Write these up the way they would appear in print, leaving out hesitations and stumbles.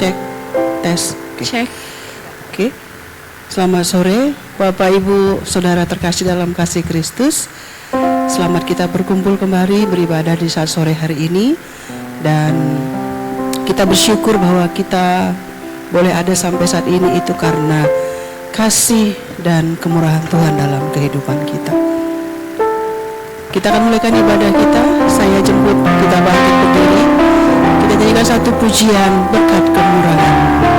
Cek, tes. Cek. Oke. Selamat sore, Bapak Ibu Saudara terkasih dalam kasih Kristus. Selamat kita berkumpul kembali beribadah di saat sore hari ini. Dan kita bersyukur bahwa kita boleh ada sampai saat ini itu karena kasih dan kemurahan Tuhan dalam kehidupan kita. Kita akan mulaikan ibadah kita. Saya jemput kita bangkit berdiri. Kita nyanyikan satu pujian berkat kemurahan. Kau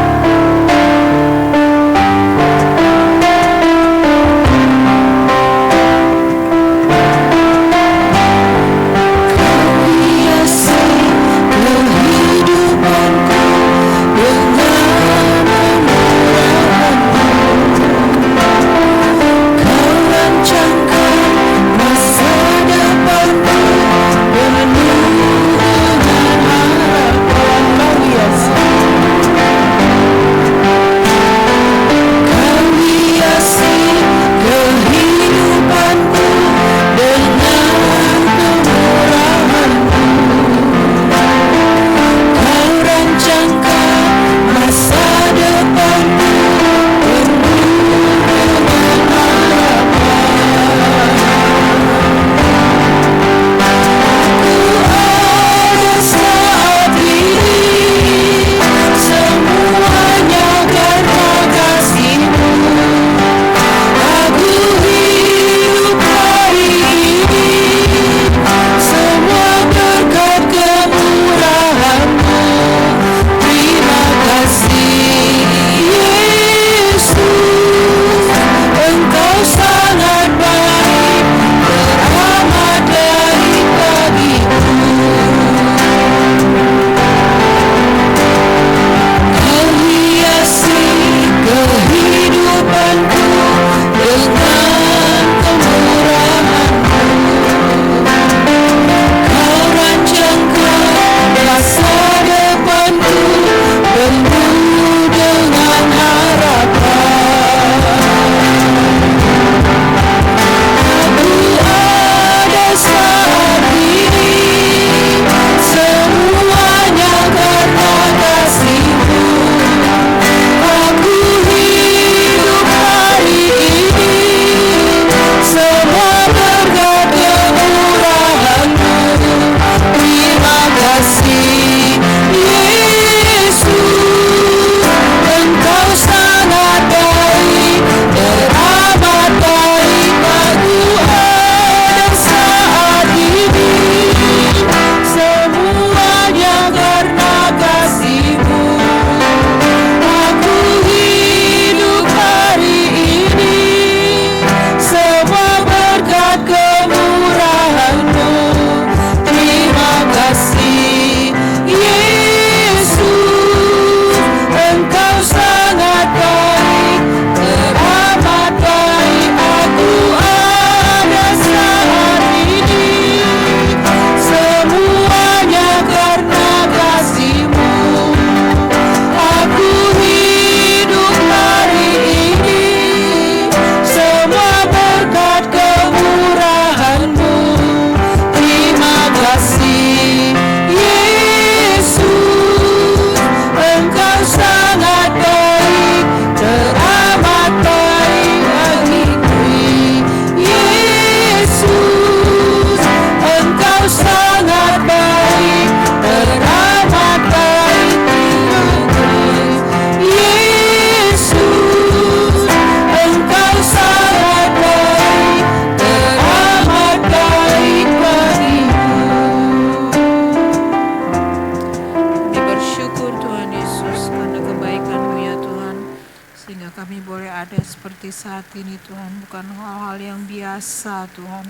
saat ini Tuhan, bukan hal-hal yang biasa Tuhan,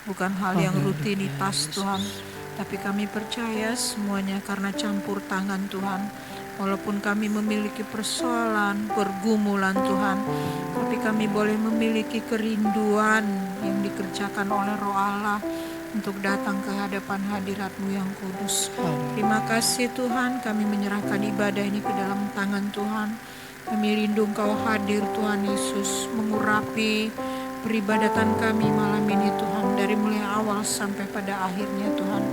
bukan hal yang rutinitas Tuhan, tapi kami percaya semuanya karena campur tangan Tuhan. Walaupun kami memiliki persoalan, pergumulan Tuhan, tapi kami boleh memiliki kerinduan yang dikerjakan oleh Roh Allah untuk datang ke hadapan hadirat-Mu yang kudus. Terima kasih Tuhan, kami menyerahkan ibadah ini ke dalam tangan Tuhan. Kami rindu Engkau hadir Tuhan Yesus, mengurapi peribadatan kami malam ini Tuhan, dari mulai awal sampai pada akhirnya Tuhan.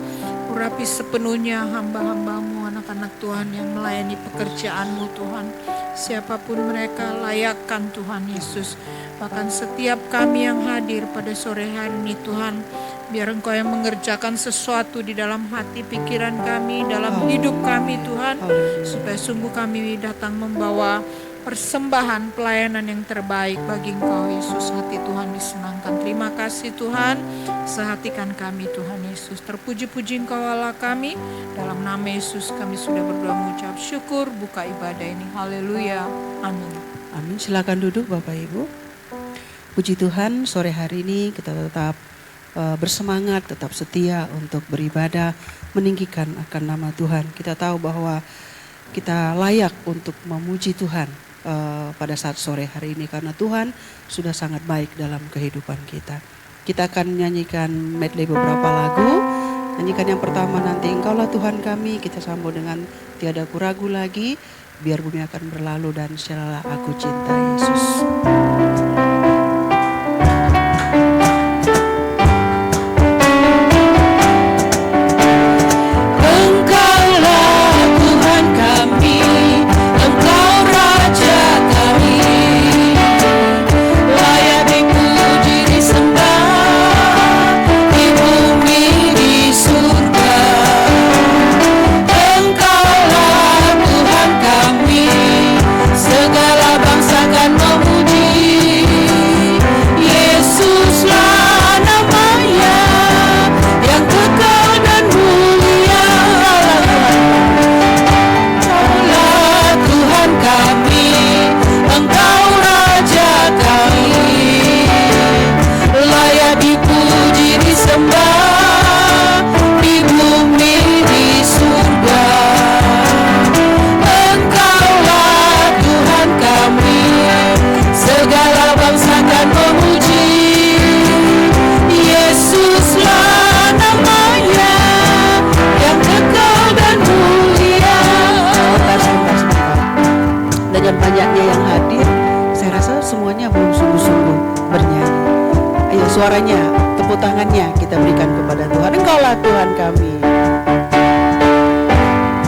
Urapi sepenuhnya hamba-hamba-Mu, anak-anak Tuhan yang melayani pekerjaan-Mu Tuhan. Siapapun mereka, layakkan Tuhan Yesus. Bahkan setiap kami yang hadir pada sore hari ini Tuhan, biar Engkau yang mengerjakan sesuatu di dalam hati pikiran kami, dalam hidup kami Tuhan, supaya sungguh kami datang membawa persembahan pelayanan yang terbaik bagi Engkau Yesus. Hati Tuhan disenangkan. Terima kasih Tuhan, sehatikan kami Tuhan Yesus. Terpuji-puji Engkau Allah kami, dalam nama Yesus kami sudah berdoa mengucap syukur. Buka ibadah ini, haleluya, amin. Amin. Silakan duduk Bapak Ibu. Puji Tuhan, sore hari ini kita tetap bersemangat, tetap setia untuk beribadah, meninggikan akan nama Tuhan. Kita tahu bahwa kita layak untuk memuji Tuhan pada saat sore hari ini, karena Tuhan sudah sangat baik dalam kehidupan kita. Kita akan menyanyikan medley beberapa lagu. Nyanyikan yang pertama nanti Engkaulah Tuhan kami, kita sambung dengan Tiada Ku Ragu Lagi, Biar Bumi Akan Berlalu, dan Syalalah Aku Cinta Yesus. Segala bangsa kan semuanya belum sungguh-sungguh bernyanyi. Ayo suaranya, tepuk tangannya kita berikan kepada Tuhan. Engkaulah Tuhan kami.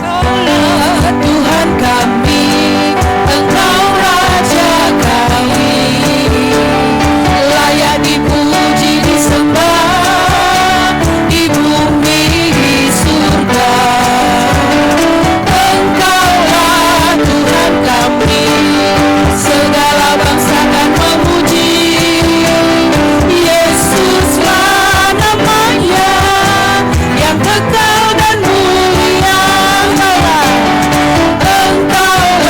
Engkaulah Tuhan kami, Engkau Raja kami, layak dipuji disembah di bumi di surga. Engkaulah Tuhan kami, segala bangsa akan memuji. Yesuslah namanya yang kekal dan mulia. Engkau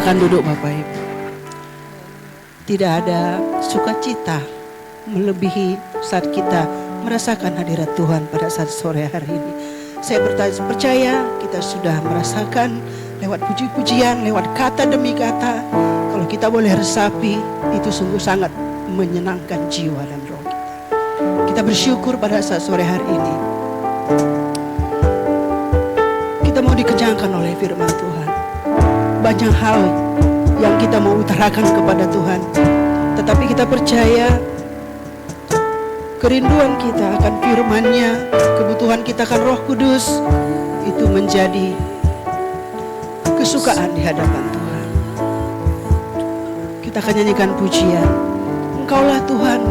Silakan duduk Bapak Ibu. Tidak ada sukacita melebihi saat kita merasakan hadirat Tuhan pada saat sore hari ini. Saya percaya kita sudah merasakan lewat puji-pujian, lewat kata demi kata. Kalau kita boleh resapi, itu sungguh sangat menyenangkan jiwa dan roh kita. Kita bersyukur pada saat sore hari ini. Kita mau dikenyangkan oleh firman Tuhan. Banyak hal yang kita mau utarakan kepada Tuhan, tetapi kita percaya kerinduan kita akan firman-Nya, kebutuhan kita akan Roh Kudus, itu menjadi kesukaan di hadapan Tuhan. Kita akan nyanyikan pujian, Engkaulah Tuhan,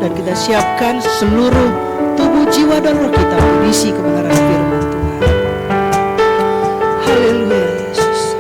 dan kita siapkan seluruh tubuh, jiwa, dan roh kita berisi kebenaran firman Tuhan. Haleluya Yesus.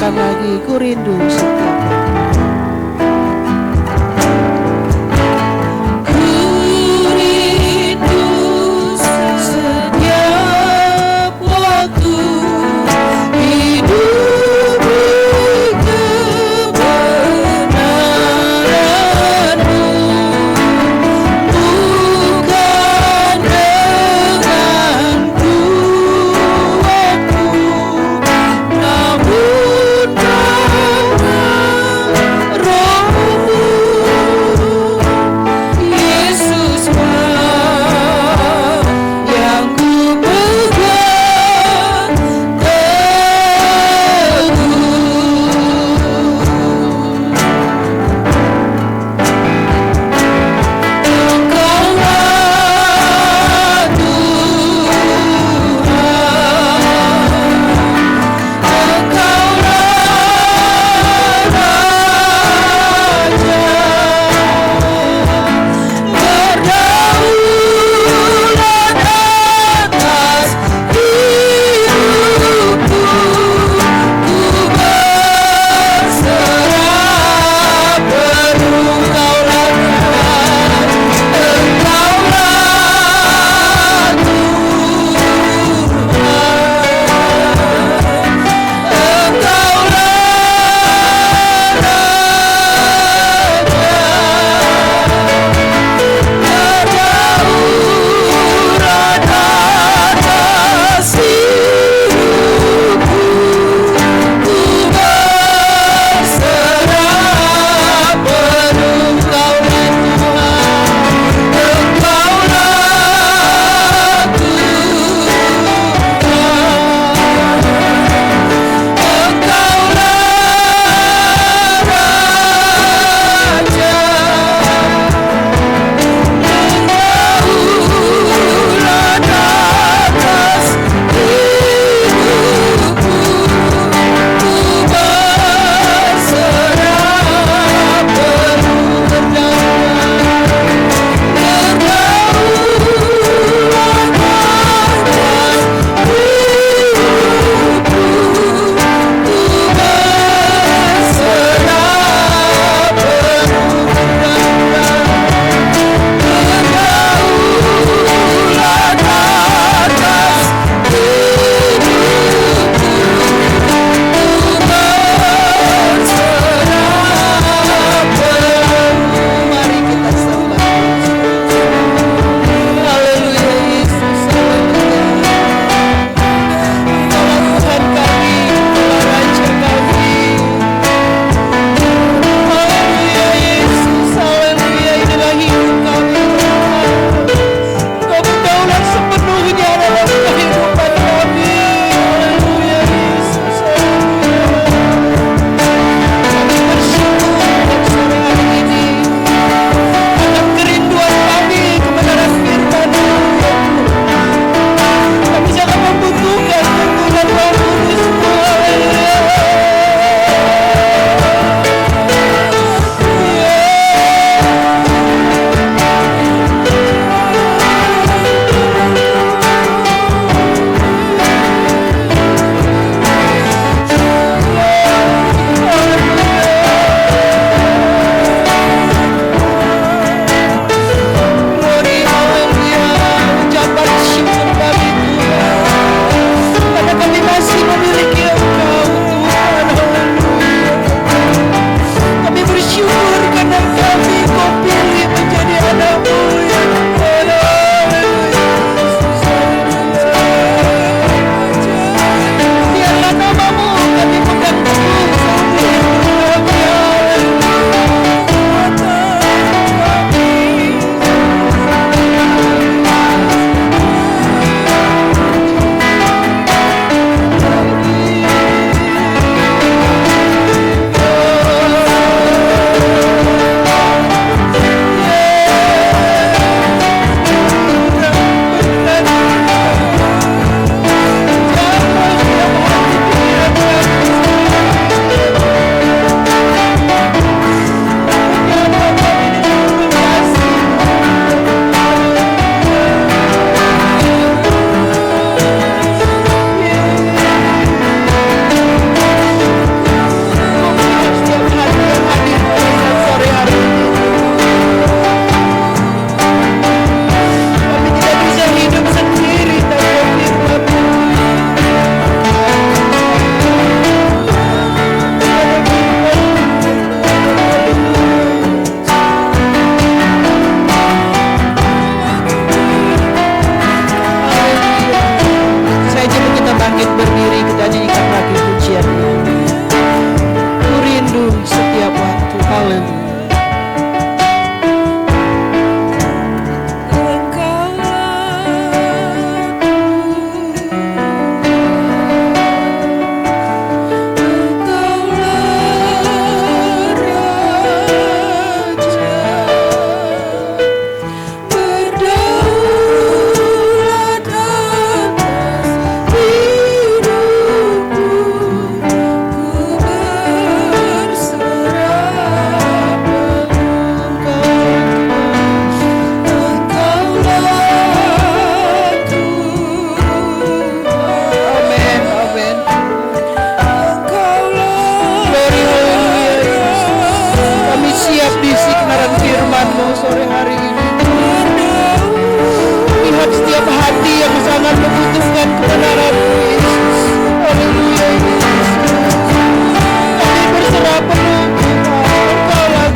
Lagi ku rindu setiap waktu hidup di kebenaran-Mu, bukan dengan kuatku, namun dengan kebenaran-Mu Yesus. Haleluya Yesus. Kami berserah penuh Tuhan, Engkaulah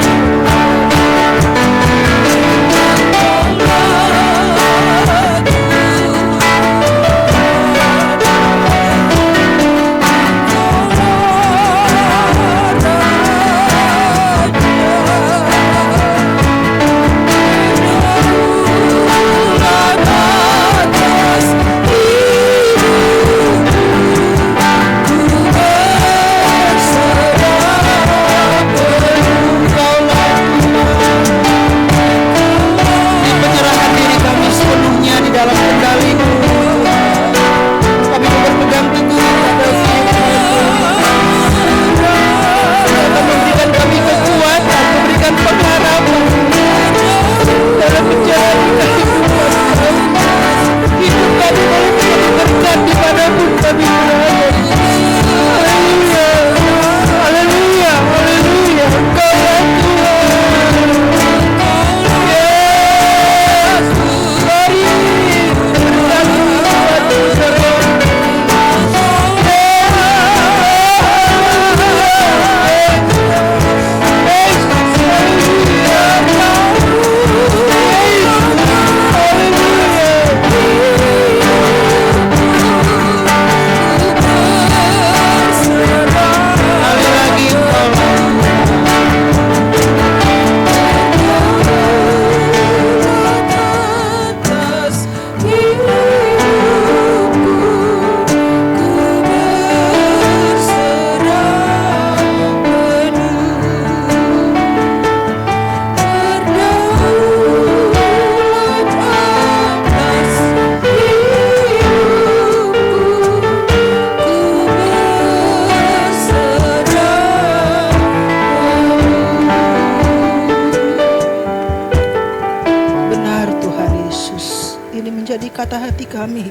kata hati kami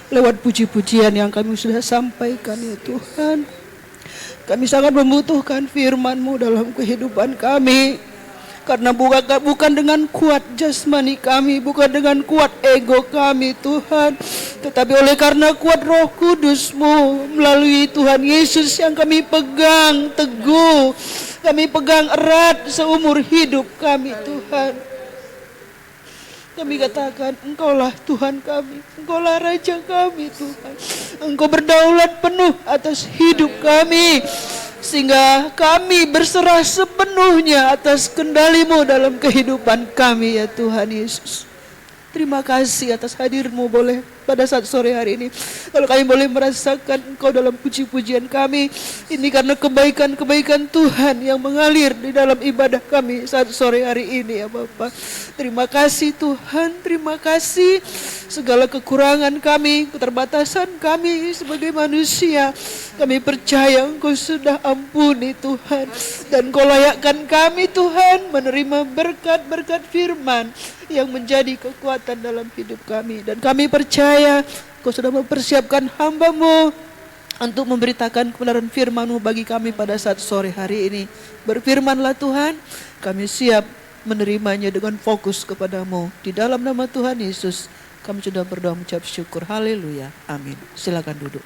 lewat puji-pujian yang kami sudah sampaikan ya Tuhan. Kami sangat membutuhkan firman-Mu dalam kehidupan kami. Karena bukan dengan kuat jasmani kami, bukan dengan kuat ego kami Tuhan, tetapi oleh karena kuat Roh Kudus-Mu melalui Tuhan Yesus yang kami pegang teguh, kami pegang erat seumur hidup kami Tuhan. Kami katakan, Engkaulah Tuhan kami, Engkaulah Raja kami Tuhan. Engkau berdaulat penuh atas hidup kami, sehingga kami berserah sepenuhnya atas kendali-Mu dalam kehidupan kami ya Tuhan Yesus. Terima kasih atas hadir-Mu boleh pada saat sore hari ini. Kalau kami boleh merasakan Engkau dalam puji-pujian kami, ini karena kebaikan-kebaikan Tuhan yang mengalir di dalam ibadah kami saat sore hari ini ya Bapa. Terima kasih Tuhan, terima kasih. Segala kekurangan kami, keterbatasan kami sebagai manusia, kami percaya Engkau sudah ampuni Tuhan. Dan Engkau layakkan kami Tuhan menerima berkat-berkat firman yang menjadi kekuatan dalam hidup kami. Dan kami percaya Engkau sudah mempersiapkan hamba-Mu untuk memberitakan kebenaran firman-Mu bagi kami pada saat sore hari ini. Berfirmanlah Tuhan, kami siap menerimanya dengan fokus kepadamu. Di dalam nama Tuhan Yesus kami sudah berdoa mengucap syukur. Haleluya. Amin. Silakan duduk.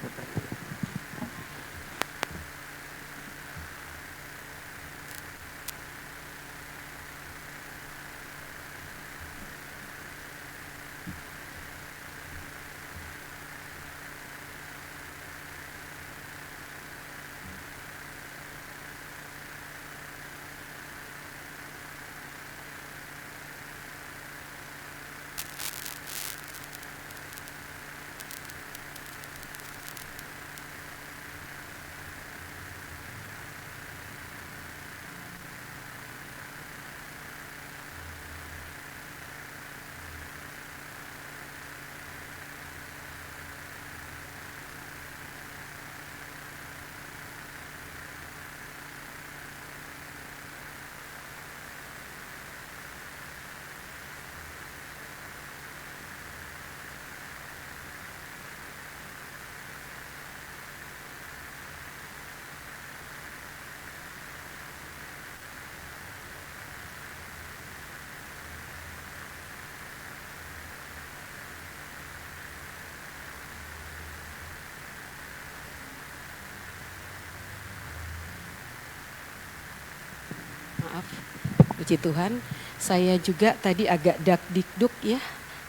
Puji Tuhan, saya juga tadi agak dakdikduk ya.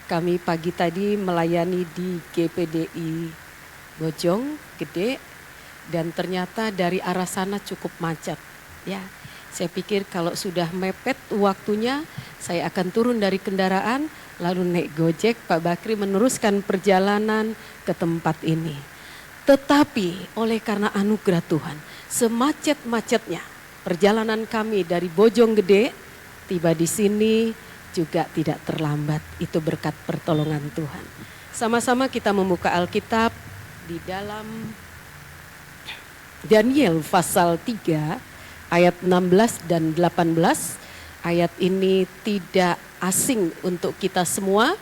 Kami pagi tadi melayani di GPDI Bojong Gede dan ternyata dari arah sana cukup macet ya. Saya pikir kalau sudah mepet waktunya saya akan turun dari kendaraan lalu naik Gojek. Pak Bakri meneruskan perjalanan ke tempat ini. Tetapi oleh karena anugerah Tuhan, semacet-macetnya perjalanan kami dari Bojonggede tiba di sini juga tidak terlambat. Itu berkat pertolongan Tuhan. Sama-sama kita membuka Alkitab di dalam Daniel pasal 3 ayat 16 dan 18. Ayat ini tidak asing untuk kita semua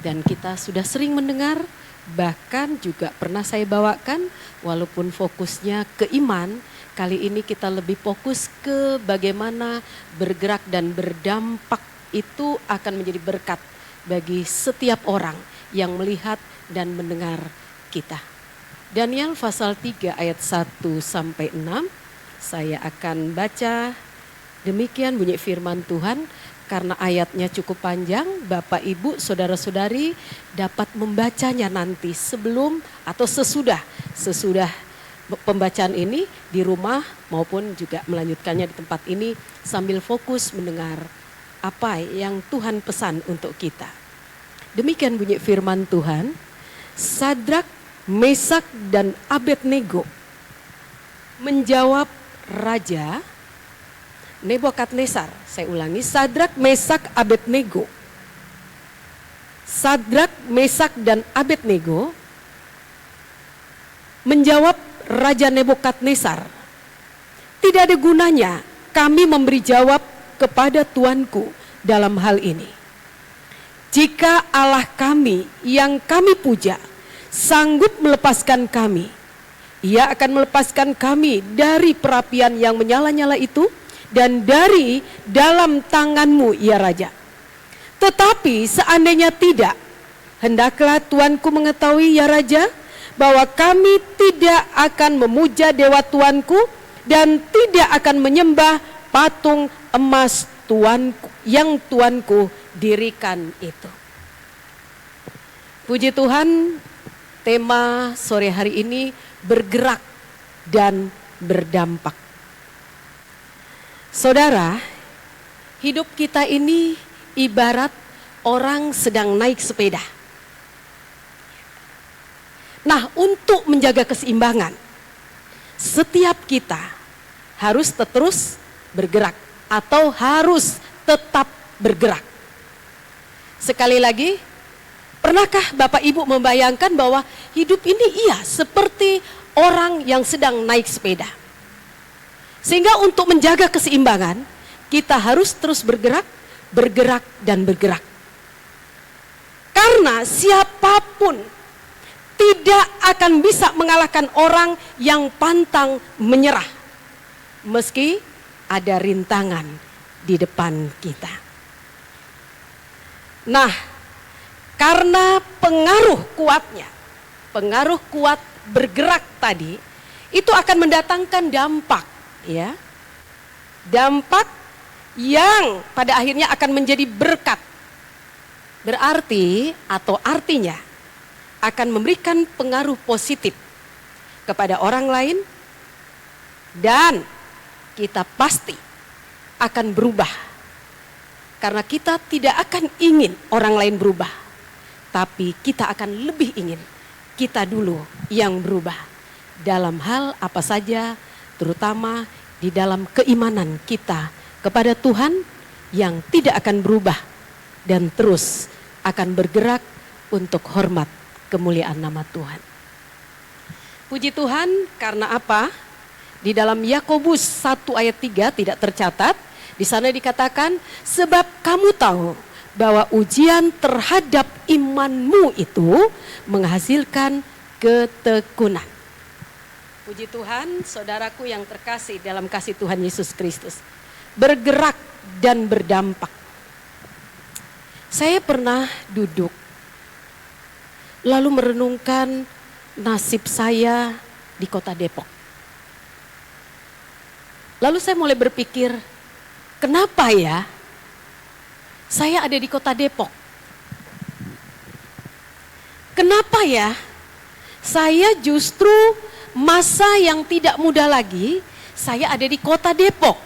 dan kita sudah sering mendengar. Bahkan juga pernah saya bawakan, walaupun fokusnya ke iman, kali ini kita lebih fokus ke bagaimana bergerak dan berdampak itu akan menjadi berkat bagi setiap orang yang melihat dan mendengar kita. Daniel pasal 3 ayat 1 sampai 6, saya akan baca demikian bunyi firman Tuhan. Karena ayatnya cukup panjang, Bapak Ibu Saudara-saudari dapat membacanya nanti sebelum atau sesudah pembacaan ini di rumah maupun juga melanjutkannya di tempat ini sambil fokus mendengar apa yang Tuhan pesan untuk kita. Demikian bunyi firman Tuhan. Sadrak, Mesak dan Abednego menjawab Raja Nebukadnezar. Saya ulangi, Sadrak, Mesak, Abednego. Sadrak, Mesak dan Abednego menjawab Raja Nebukadnezar, tidak ada gunanya kami memberi jawab kepada Tuanku dalam hal ini. Jika Allah kami yang kami puja sanggup melepaskan kami, Ia akan melepaskan kami dari perapian yang menyala-nyala itu dan dari dalam tanganmu ya Raja. Tetapi seandainya tidak, hendaklah Tuanku mengetahui ya Raja, bahwa kami tidak akan memuja dewa Tuanku dan tidak akan menyembah patung emas Tuanku yang Tuanku dirikan itu. Puji Tuhan, tema sore hari ini bergerak dan berdampak. Saudara, hidup kita ini ibarat orang sedang naik sepeda. Nah, untuk menjaga keseimbangan, setiap kita harus terus bergerak atau harus tetap bergerak. Sekali lagi, pernahkah Bapak Ibu membayangkan bahwa hidup ini seperti orang yang sedang naik sepeda? Sehingga untuk menjaga keseimbangan, kita harus terus bergerak, bergerak dan bergerak. Karena siapapun tidak akan bisa mengalahkan orang yang pantang menyerah. Meski ada rintangan di depan kita. Nah, karena pengaruh kuat bergerak tadi, itu akan mendatangkan dampak. Ya, dampak yang pada akhirnya akan menjadi berkat. Berarti atau artinya akan memberikan pengaruh positif kepada orang lain dan kita pasti akan berubah. Karena kita tidak akan ingin orang lain berubah, tapi kita akan lebih ingin kita dulu yang berubah. Dalam hal apa saja, terutama di dalam keimanan kita kepada Tuhan yang tidak akan berubah dan terus akan bergerak untuk hormat kemuliaan nama Tuhan. Puji Tuhan, karena apa? Di dalam Yakobus 1 ayat 3 tidak tercatat, di sana dikatakan, sebab kamu tahu bahwa ujian terhadap imanmu itu menghasilkan ketekunan. Puji Tuhan, saudaraku yang terkasih dalam kasih Tuhan Yesus Kristus. Bergerak dan berdampak. Saya pernah duduk, lalu merenungkan nasib saya di kota Depok. Lalu saya mulai berpikir, kenapa ya saya ada di kota Depok? Kenapa ya saya justru masa yang tidak muda lagi, saya ada di kota Depok?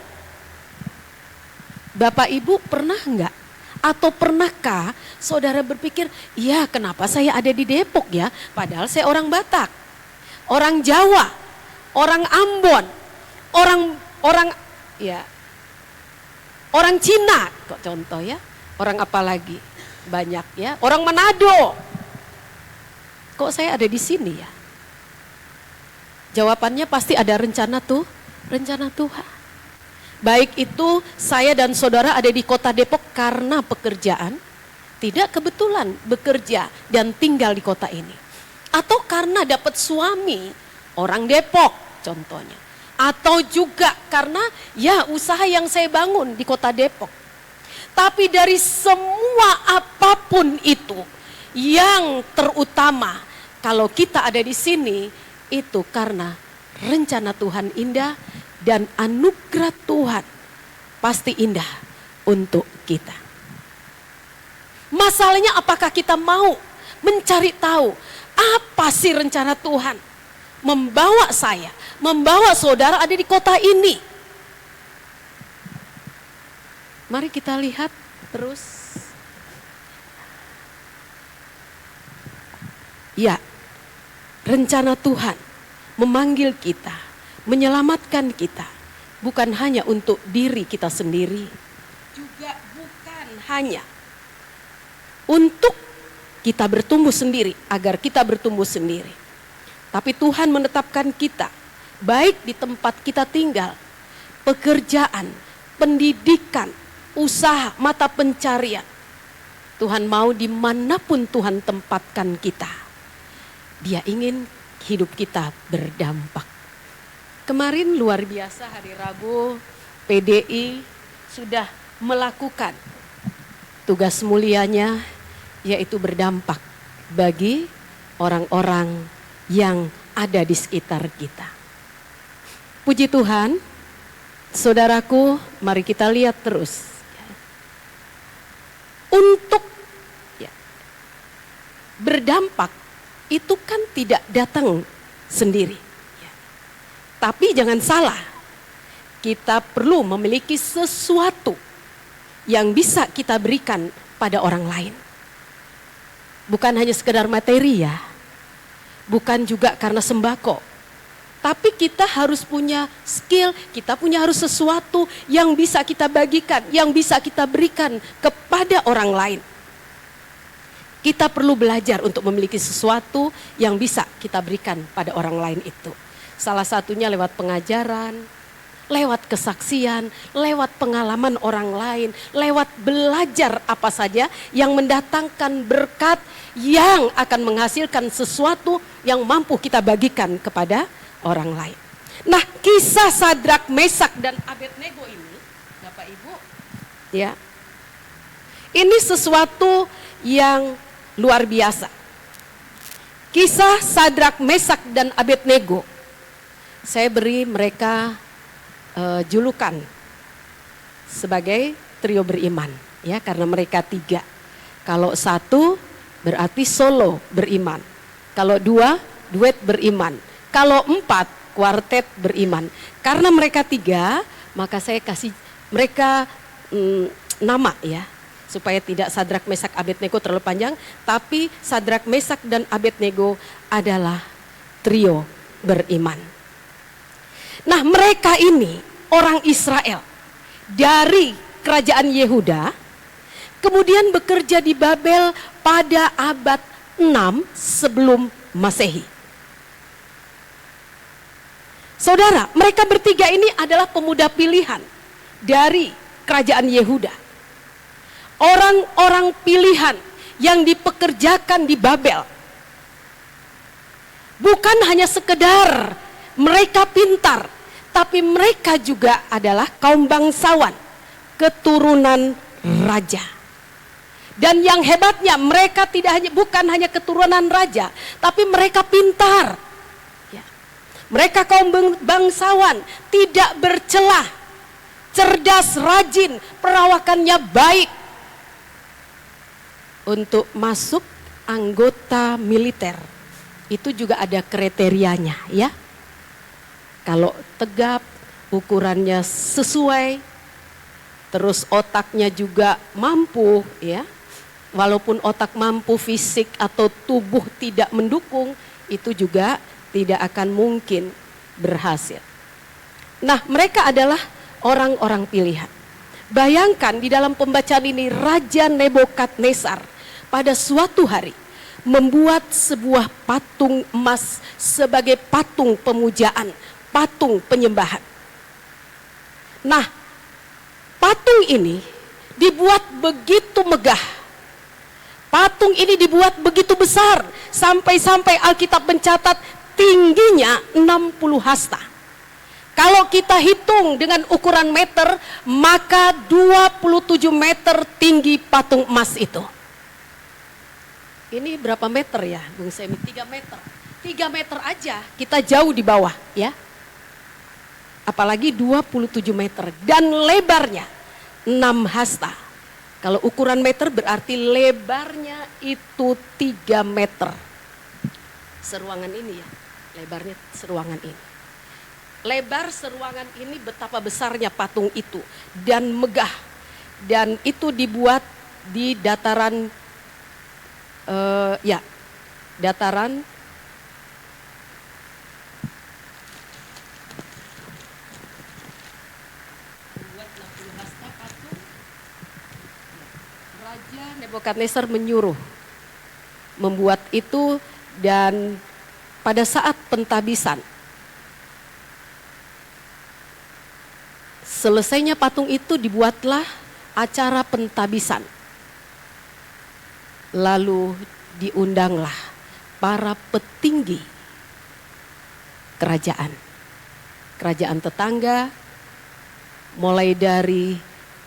Bapak Ibu pernah enggak? Atau pernahkah saudara berpikir, ya kenapa saya ada di Depok ya? Padahal saya orang Batak, orang Jawa, orang Ambon, orang Cina, kok contoh ya, orang apa lagi? Banyak ya, orang Manado. Kok saya ada di sini ya? Jawabannya pasti ada rencana Tuhan. Baik itu saya dan saudara ada di kota Depok karena pekerjaan, tidak kebetulan bekerja dan tinggal di kota ini. Atau karena dapat suami orang Depok contohnya. Atau juga karena ya usaha yang saya bangun di kota Depok. Tapi dari semua apapun itu, yang terutama kalau kita ada di sini itu karena rencana Tuhan indah dan anugerah Tuhan pasti indah untuk kita. Masalahnya apakah kita mau mencari tahu apa sih rencana Tuhan membawa saya, membawa saudara ada di kota ini? Mari kita lihat terus. Ya, rencana Tuhan memanggil kita, menyelamatkan kita, bukan hanya untuk diri kita sendiri, juga bukan hanya untuk kita bertumbuh sendiri, agar kita bertumbuh sendiri. Tapi Tuhan menetapkan kita, baik di tempat kita tinggal, pekerjaan, pendidikan, usaha, mata pencarian. Tuhan mau dimanapun Tuhan tempatkan kita. Dia ingin hidup kita berdampak. Kemarin luar biasa hari Rabu PDI sudah melakukan tugas mulianya, yaitu berdampak bagi orang-orang yang ada di sekitar kita. Puji Tuhan, saudaraku, mari kita lihat terus. Untuk berdampak itu kan tidak datang sendiri. Tapi jangan salah, kita perlu memiliki sesuatu yang bisa kita berikan pada orang lain. Bukan hanya sekedar materi ya, bukan juga karena sembako. Tapi kita harus punya skill, kita punya harus sesuatu yang bisa kita bagikan, yang bisa kita berikan kepada orang lain. Kita perlu belajar untuk memiliki sesuatu yang bisa kita berikan pada orang lain itu. Salah satunya lewat pengajaran, lewat kesaksian, lewat pengalaman orang lain, lewat belajar apa saja yang mendatangkan berkat yang akan menghasilkan sesuatu yang mampu kita bagikan kepada orang lain. Nah, kisah Sadrak, Mesak dan Abednego ini, Bapak Ibu, ya, ini sesuatu yang luar biasa. Kisah Sadrak, Mesak dan Abednego, saya beri mereka julukan sebagai trio beriman, ya, karena mereka 3. Kalau 1 berarti solo beriman, kalau 2 duet beriman, kalau 4 kuartet beriman. Karena mereka 3, maka saya kasih mereka nama ya, supaya tidak Sadrak, Mesak, Abednego terlalu panjang, tapi Sadrak, Mesak dan Abednego adalah trio beriman. Nah, mereka ini orang Israel dari kerajaan Yehuda, kemudian bekerja di Babel pada abad 6 sebelum Masehi. Saudara, mereka bertiga ini adalah pemuda pilihan dari kerajaan Yehuda. Orang-orang pilihan yang dipekerjakan di Babel. Bukan hanya sekedar mereka pintar, tapi mereka juga adalah kaum bangsawan, keturunan raja. Dan yang hebatnya, mereka bukan hanya keturunan raja, tapi mereka pintar. Ya. Mereka kaum bangsawan, tidak bercelah, cerdas, rajin, perawakannya baik untuk masuk anggota militer. Itu juga ada kriterianya ya. Kalau tegap, ukurannya sesuai, terus otaknya juga mampu ya. Walaupun otak mampu, fisik atau tubuh tidak mendukung, itu juga tidak akan mungkin berhasil. Nah, mereka adalah orang-orang pilihan. Bayangkan di dalam pembacaan ini Raja Nebukadnezar pada suatu hari membuat sebuah patung emas sebagai patung pemujaan, patung penyembahan. Nah, patung ini dibuat begitu megah. Patung ini dibuat begitu besar, sampai-sampai Alkitab mencatat tingginya 60 hasta. Kalau kita hitung dengan ukuran meter, maka 27 meter tinggi patung emas itu. Ini berapa meter ya, Bung Semi? 3 meter. 3 meter aja kita jauh di bawah ya. Apalagi 27 meter dan lebarnya 6 hasta. Kalau ukuran meter berarti lebarnya itu 3 meter. Seruangan ini ya, lebarnya seruangan ini. Lebar seruangan ini betapa besarnya patung itu dan megah. Dan itu dibuat di dataran, dataran Raja Nebukadnezar menyuruh membuat itu, dan pada saat pentabisan, selesainya patung itu dibuatlah acara pentabisan. Lalu diundanglah para petinggi kerajaan tetangga, mulai dari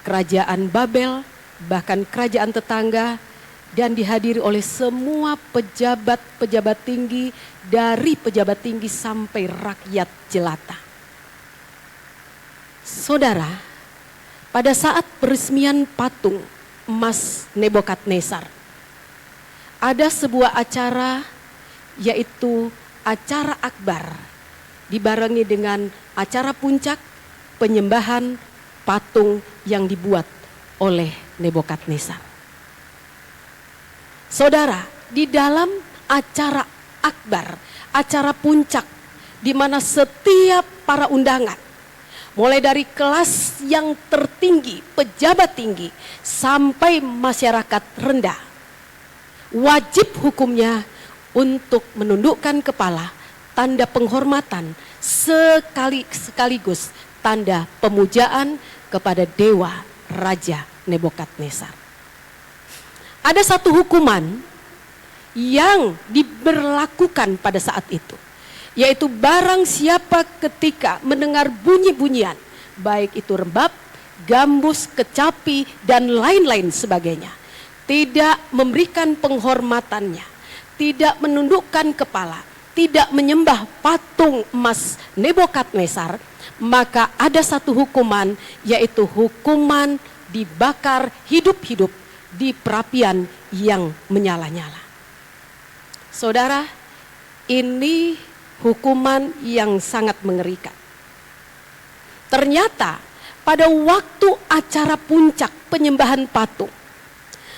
kerajaan Babel, bahkan kerajaan tetangga, dan dihadiri oleh semua pejabat-pejabat tinggi, dari pejabat tinggi sampai rakyat jelata. Saudara, pada saat peresmian patung emas Nebukadnezar, ada sebuah acara, yaitu acara akbar, dibarengi dengan acara puncak penyembahan patung yang dibuat oleh Nebukadnezar. Saudara, di dalam acara akbar, acara puncak, di mana setiap para undangan, mulai dari kelas yang tertinggi, pejabat tinggi, sampai masyarakat rendah, wajib hukumnya untuk menundukkan kepala, tanda penghormatan sekaligus tanda pemujaan kepada dewa Raja Nebukadnezar. Ada satu hukuman yang diberlakukan pada saat itu, yaitu barang siapa ketika mendengar bunyi-bunyian, baik itu rebab, gambus, kecapi, dan lain-lain sebagainya, tidak memberikan penghormatannya, tidak menundukkan kepala, tidak menyembah patung emas Nebukadnezar, maka ada satu hukuman, yaitu hukuman dibakar hidup-hidup di perapian yang menyala-nyala. Saudara, ini hukuman yang sangat mengerikan. Ternyata pada waktu acara puncak penyembahan patung,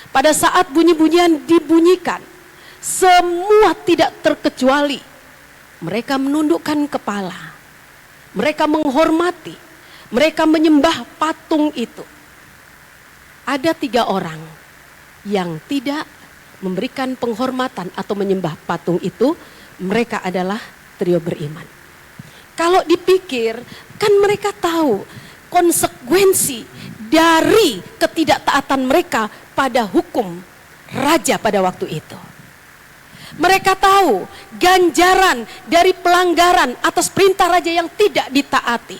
pada saat bunyi-bunyian dibunyikan, semua tidak terkecuali mereka menundukkan kepala, mereka menghormati, mereka menyembah patung itu. Ada 3 orang yang tidak memberikan penghormatan atau menyembah patung itu. Mereka adalah trio beriman. Kalau dipikir, kan mereka tahu konsekuensi dari ketidaktaatan mereka pada hukum raja pada waktu itu. Mereka tahu ganjaran dari pelanggaran atas perintah raja yang tidak ditaati.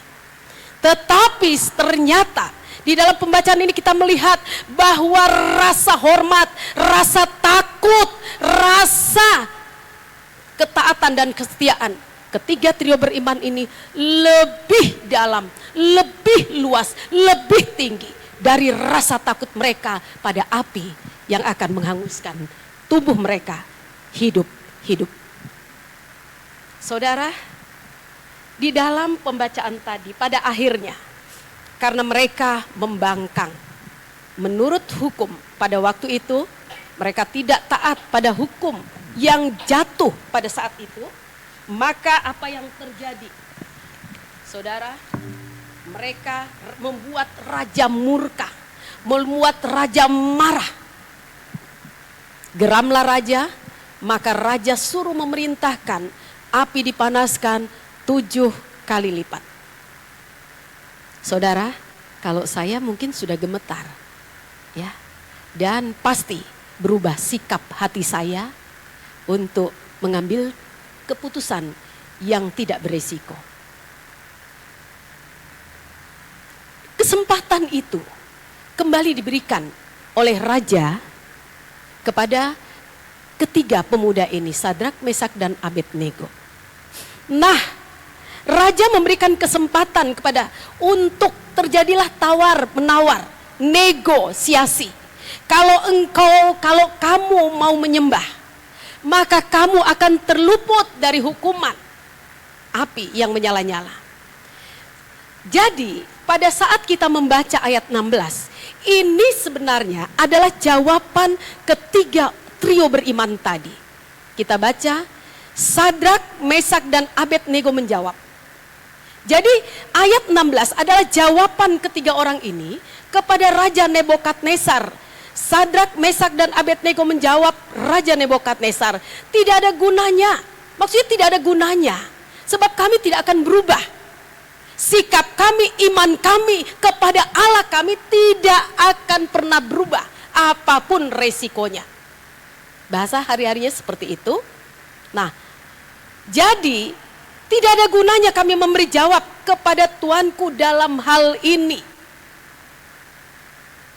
Tetapi ternyata di dalam pembacaan ini kita melihat bahwa rasa hormat, rasa takut, rasa ketaatan dan kesetiaan ketiga trio beriman ini lebih dalam, lebih luas, lebih tinggi dari rasa takut mereka pada api yang akan menghanguskan tubuh mereka hidup-hidup. Saudara, di dalam pembacaan tadi pada akhirnya, karena mereka membangkang menurut hukum pada waktu itu, mereka tidak taat pada hukum yang jatuh pada saat itu, maka apa yang terjadi? Saudara, mereka membuat raja murka, membuat raja marah. Geramlah raja, maka raja suruh memerintahkan api dipanaskan 7 kali lipat. Saudara, kalau saya mungkin sudah gemetar, ya, dan pasti berubah sikap hati saya untuk mengambil keputusan yang tidak beresiko. Kesempatan itu kembali diberikan oleh raja kepada ketiga pemuda ini, Sadrak, Mesak, dan Abednego. Nah, raja memberikan kesempatan kepada untuk terjadilah tawar menawar, negosiasi. Kalau kamu mau menyembah, maka kamu akan terluput dari hukuman api yang menyala-nyala. Jadi pada saat kita membaca ayat 16, ini sebenarnya adalah jawaban ketiga trio beriman tadi. Kita baca, Sadrak, Mesak, dan Abednego menjawab. Jadi ayat 16 adalah jawaban ketiga orang ini kepada Raja Nebukadnezar. Sadrak, Mesak, dan Abednego menjawab Raja Nebukadnezar, tidak ada gunanya. Maksudnya tidak ada gunanya, sebab kami tidak akan berubah. Sikap kami, iman kami kepada Allah kami tidak akan pernah berubah, apapun resikonya. Bahasa hari-harinya seperti itu. Nah, jadi tidak ada gunanya kami memberi jawab kepada Tuanku dalam hal ini.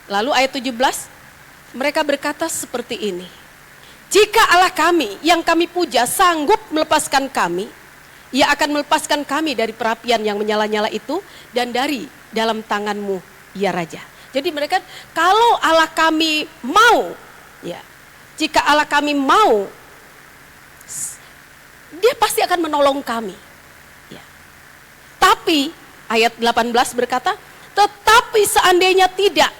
Lalu ayat 17, mereka berkata seperti ini. Jika Allah kami yang kami puja sanggup melepaskan kami, Ia akan melepaskan kami dari perapian yang menyala-nyala itu dan dari dalam tanganmu, ya Raja. Jadi mereka, kalau Allah kami mau, ya, jika Allah kami mau, Dia pasti akan menolong kami. Ya. Tapi ayat 18 berkata, tetapi seandainya tidak.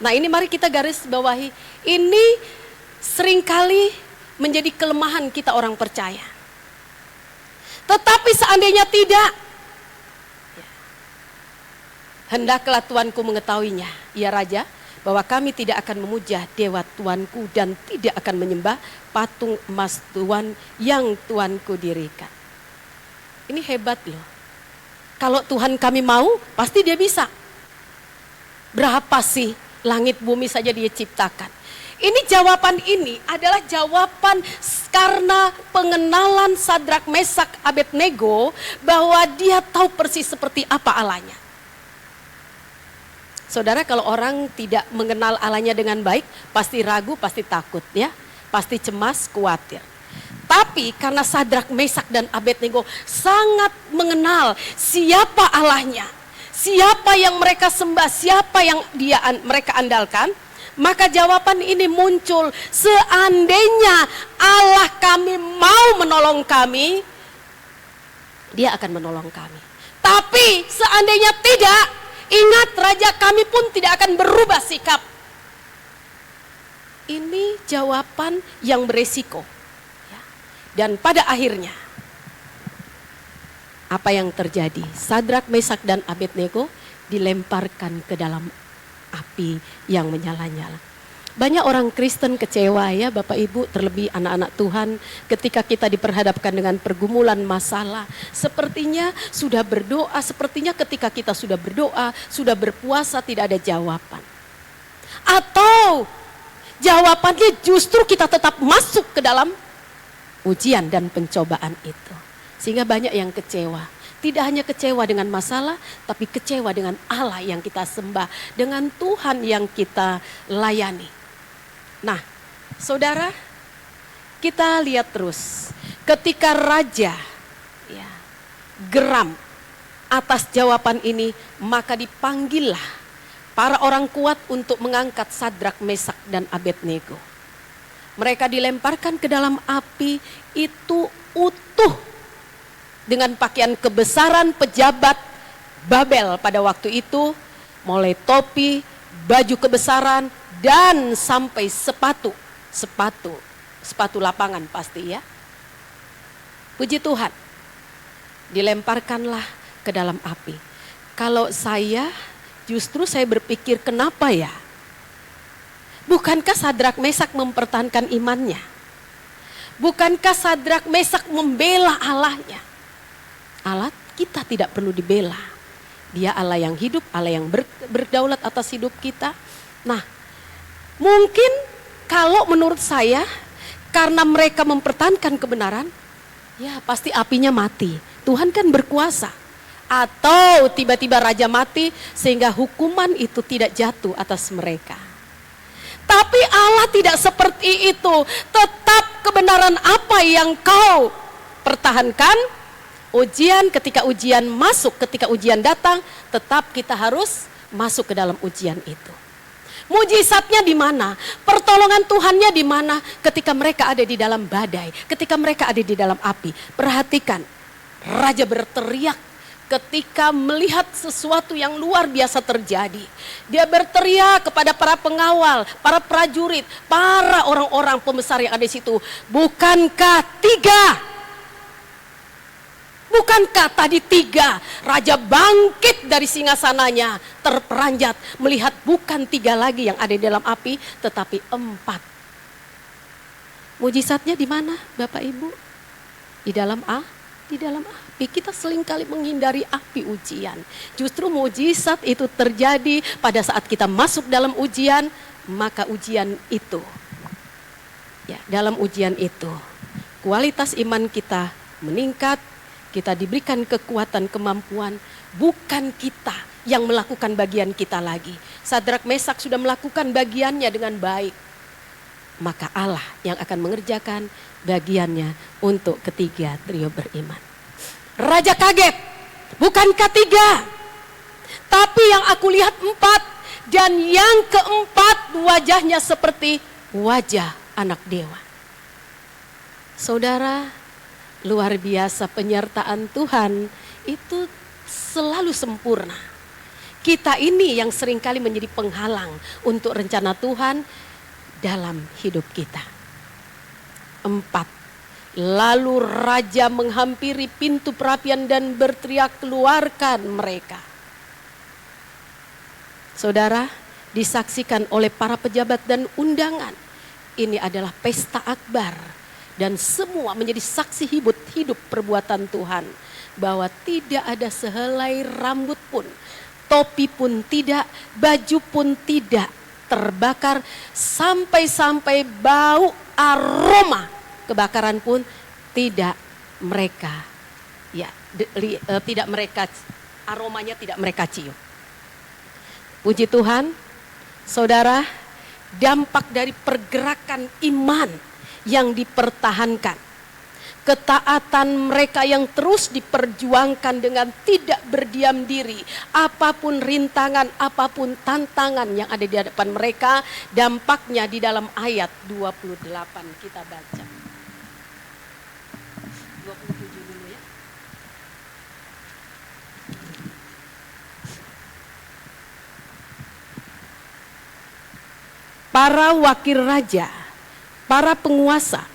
Nah, ini mari kita garis bawahi. Ini seringkali menjadi kelemahan kita orang percaya. Tetapi seandainya tidak, ya, hendaklah Tuanku mengetahuinya, ya Raja, bahwa kami tidak akan memuja dewa Tuanku dan tidak akan menyembah patung emas Tuhan yang Tuanku dirikan. Ini hebat loh. Kalau Tuhan kami mau, pasti Dia bisa. Berapa sih langit bumi saja Dia ciptakan. Ini jawaban ini adalah jawaban karena pengenalan Sadrak, Mesak, Abednego bahwa dia tahu persis seperti apa Allahnya. Saudara, kalau orang tidak mengenal Allahnya dengan baik, pasti ragu, pasti takut, ya, pasti cemas, khawatir. Tapi karena Sadrak, Mesak, dan Abednego sangat mengenal siapa Allahnya, siapa yang mereka sembah, siapa yang mereka andalkan, maka jawaban ini muncul, seandainya Allah kami mau menolong kami, Dia akan menolong kami. Tapi seandainya tidak, ingat Raja kami pun tidak akan berubah sikap. Ini jawaban yang beresiko. Ya. Dan pada akhirnya, apa yang terjadi? Sadrak, Mesak, dan Abednego dilemparkan ke dalam api yang menyala-nyala. Banyak orang Kristen kecewa, ya Bapak Ibu, terlebih anak-anak Tuhan, ketika kita diperhadapkan dengan pergumulan masalah. Sepertinya sudah berdoa, sepertinya ketika kita sudah berdoa, sudah berpuasa, tidak ada jawaban. Atau jawabannya justru kita tetap masuk ke dalam ujian dan pencobaan itu. Sehingga banyak yang kecewa. Tidak hanya kecewa dengan masalah, tapi kecewa dengan Allah yang kita sembah, dengan Tuhan yang kita layani. Nah, saudara, kita lihat terus. Ketika raja, ya, geram, Atas jawaban ini, maka dipanggillah para orang kuat untuk mengangkat Sadrak, Mesak, dan Abednego. Mereka dilemparkan ke dalam api itu utuh dengan pakaian kebesaran pejabat Babel pada waktu itu, mulai topi, baju kebesaran, dan sampai sepatu lapangan pasti ya. Puji Tuhan, dilemparkanlah ke dalam api. Kalau saya berpikir kenapa ya? Bukankah Sadrak, Mesak mempertahankan imannya? Bukankah Sadrak, Mesak membela Allahnya? Allah kita tidak perlu dibela. Dia Allah yang hidup, Allah yang berdaulat atas hidup kita. Nah, mungkin kalau menurut saya, karena mereka mempertahankan kebenaran, ya pasti apinya mati. Tuhan kan berkuasa. Atau tiba-tiba raja mati sehingga hukuman itu tidak jatuh atas mereka. Tapi Allah tidak seperti itu. Tetap kebenaran apa yang kau pertahankan, ketika ujian masuk, ketika ujian datang, tetap kita harus masuk ke dalam ujian itu. Mujizatnya di mana? Pertolongan Tuhannya di mana? Ketika mereka ada di dalam badai, ketika mereka ada di dalam api. Perhatikan, raja berteriak ketika melihat sesuatu yang luar biasa terjadi. Dia berteriak kepada para pengawal, para prajurit, para orang-orang pembesar yang ada di situ. Bukankah tadi tiga? Raja bangkit dari singgasananya, terperanjat melihat bukan 3 lagi yang ada di dalam api, tetapi 4. Mujizatnya di mana, Bapak Ibu? Di dalam api. Kita seringkali menghindari api ujian. Justru mujizat itu terjadi pada saat kita masuk dalam ujian, maka ujian itu, ya, dalam ujian itu kualitas iman kita meningkat. Kita diberikan kekuatan, kemampuan, bukan kita yang melakukan bagian kita lagi. Sadrak, Mesak sudah melakukan bagiannya dengan baik. Maka Allah yang akan mengerjakan bagiannya untuk ketiga trio beriman. Raja kaget, bukankah 3? Tapi yang aku lihat 4. Dan yang keempat wajahnya seperti wajah anak dewa. Saudara, luar biasa penyertaan Tuhan itu selalu sempurna. Kita ini yang seringkali menjadi penghalang untuk rencana Tuhan dalam hidup kita. 4. Lalu raja menghampiri pintu perapian dan berteriak, keluarkan mereka. Saudara, disaksikan oleh para pejabat dan undangan. Ini adalah pesta akbar. Dan semua menjadi saksi hidup perbuatan Tuhan. Bahwa tidak ada sehelai rambut pun, topi pun tidak, baju pun tidak terbakar. Sampai-sampai bau aroma kebakaran pun tidak mereka, aromanya tidak mereka cium. Puji Tuhan, saudara, dampak dari pergerakan iman yang dipertahankan, ketaatan mereka yang terus diperjuangkan dengan tidak berdiam diri, apapun rintangan, apapun tantangan yang ada di hadapan mereka, dampaknya di dalam ayat 28 kita baca. 27 dulu ya. Para wakil raja, para penguasa,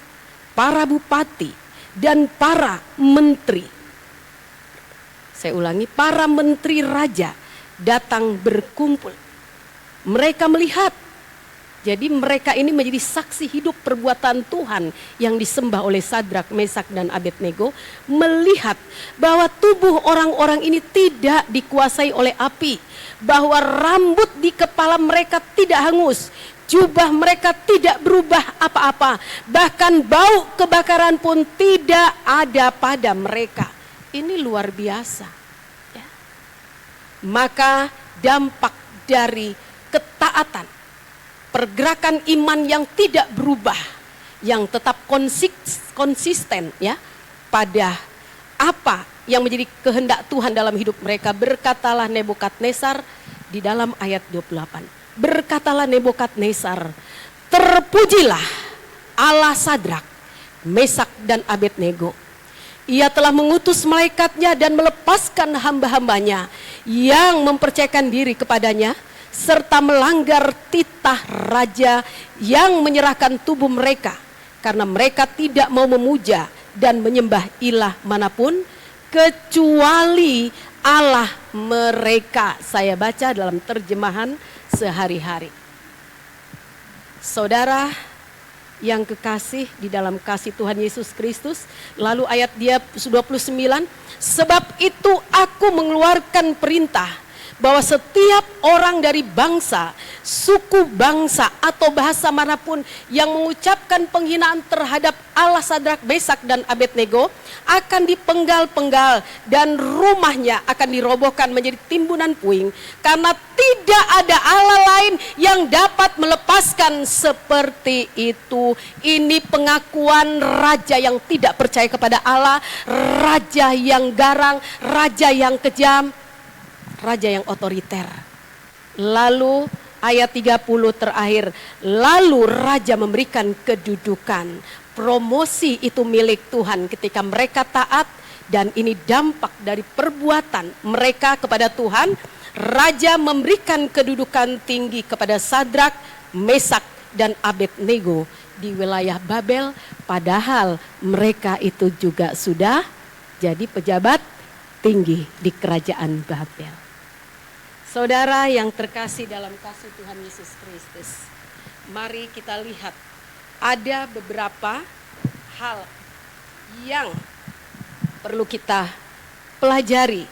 para bupati, dan para menteri. Saya ulangi, para menteri raja datang berkumpul. Mereka melihat. Jadi mereka ini menjadi saksi hidup perbuatan Tuhan yang disembah oleh Sadrak, Mesak, dan Abednego. Melihat bahwa tubuh orang-orang ini tidak dikuasai oleh api. Bahwa rambut di kepala mereka tidak hangus. Jubah mereka tidak berubah apa-apa. Bahkan bau kebakaran pun tidak ada pada mereka. Ini luar biasa. Ya. Maka dampak dari ketaatan, pergerakan iman yang tidak berubah, yang tetap konsisten ya pada apa yang menjadi kehendak Tuhan dalam hidup mereka. Berkatalah Nebukadnezar di dalam ayat 28. Berkatalah Nebukadnezar, terpujilah Allah Sadrak, Mesak dan Abednego. Ia telah mengutus malaikatnya dan melepaskan hamba-hambanya yang mempercayakan diri kepadanya, serta melanggar titah raja yang menyerahkan tubuh mereka, karena mereka tidak mau memuja dan menyembah ilah manapun kecuali Allah mereka. Saya baca dalam terjemahan sehari-hari. Saudara yang kekasih di dalam kasih Tuhan Yesus Kristus, lalu ayat dia 29, sebab itu aku mengeluarkan perintah bahwa setiap orang dari bangsa, suku bangsa atau bahasa manapun yang mengucapkan penghinaan terhadap Allah Sadrak, Mesak dan Abednego akan dipenggal-penggal dan rumahnya akan dirobohkan menjadi timbunan puing, karena tidak ada Allah lain yang dapat melepaskan seperti itu. Ini pengakuan raja yang tidak percaya kepada Allah, raja yang garang, raja yang kejam, raja yang otoriter. Lalu ayat 30 terakhir, lalu raja memberikan kedudukan. Promosi itu milik Tuhan ketika mereka taat, dan ini dampak dari perbuatan mereka kepada Tuhan. Raja memberikan kedudukan tinggi kepada Sadrak, Mesak dan Abednego di wilayah Babel, padahal mereka itu juga sudah jadi pejabat tinggi di kerajaan Babel. Saudara yang terkasih dalam kasih Tuhan Yesus Kristus, mari kita lihat ada beberapa hal yang perlu kita pelajari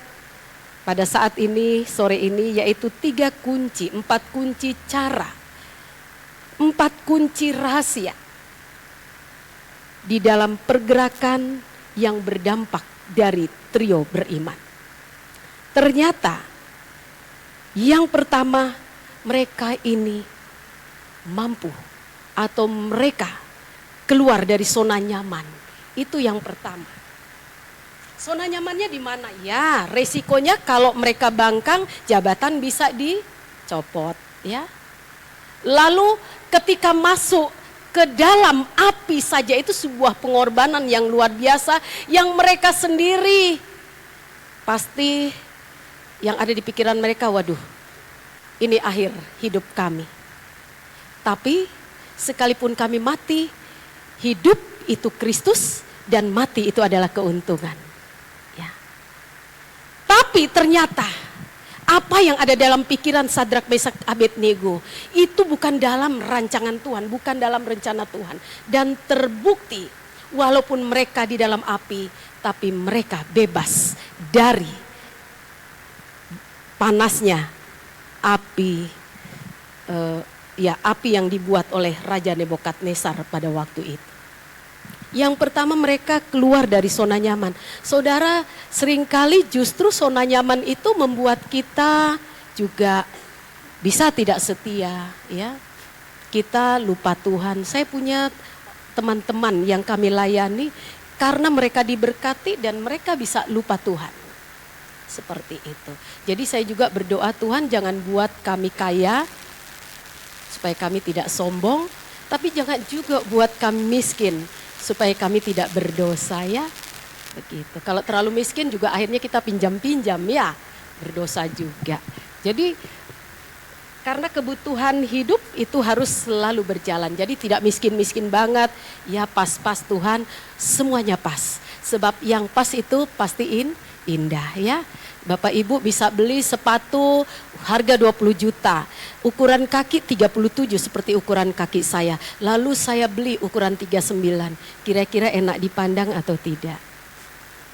pada saat ini, sore ini, yaitu 3 kunci, 4 kunci cara, 4 kunci rahasia di dalam pergerakan yang berdampak dari trio beriman. Ternyata yang pertama, mereka ini mampu atau mereka keluar dari zona nyaman. Itu yang pertama. Zona nyamannya di mana? Ya, resikonya kalau mereka bangkang, jabatan bisa dicopot, ya. Lalu ketika masuk ke dalam api saja itu sebuah pengorbanan yang luar biasa yang mereka sendiri pasti yang ada di pikiran mereka, waduh, ini akhir hidup kami. Tapi sekalipun kami mati, hidup itu Kristus dan mati itu adalah keuntungan. Ya. Tapi ternyata apa yang ada dalam pikiran Sadrak, Mesak, Abednego itu bukan dalam rancangan Tuhan, bukan dalam rencana Tuhan. Dan terbukti walaupun mereka di dalam api, tapi mereka bebas dari panasnya api, api yang dibuat oleh Raja Nebukadnezar pada waktu itu. Yang pertama, mereka keluar dari zona nyaman. Saudara, seringkali justru zona nyaman itu membuat kita juga bisa tidak setia, ya. Kita lupa Tuhan. Saya punya teman-teman yang kami layani karena mereka diberkati dan mereka bisa lupa Tuhan. Seperti itu. Jadi saya juga berdoa, Tuhan jangan buat kami kaya supaya kami tidak sombong, tapi jangan juga buat kami miskin supaya kami tidak berdosa, ya. Begitu. Kalau terlalu miskin juga akhirnya kita pinjam-pinjam, ya, berdosa juga. Jadi karena kebutuhan hidup itu harus selalu berjalan. Jadi tidak miskin-miskin banget, ya, pas-pas Tuhan, semuanya pas. Sebab yang pas itu pastiin indah, ya. Bapak Ibu bisa beli sepatu harga 20 juta, ukuran kaki 37 seperti ukuran kaki saya. Lalu saya beli ukuran 39, kira-kira enak dipandang atau tidak?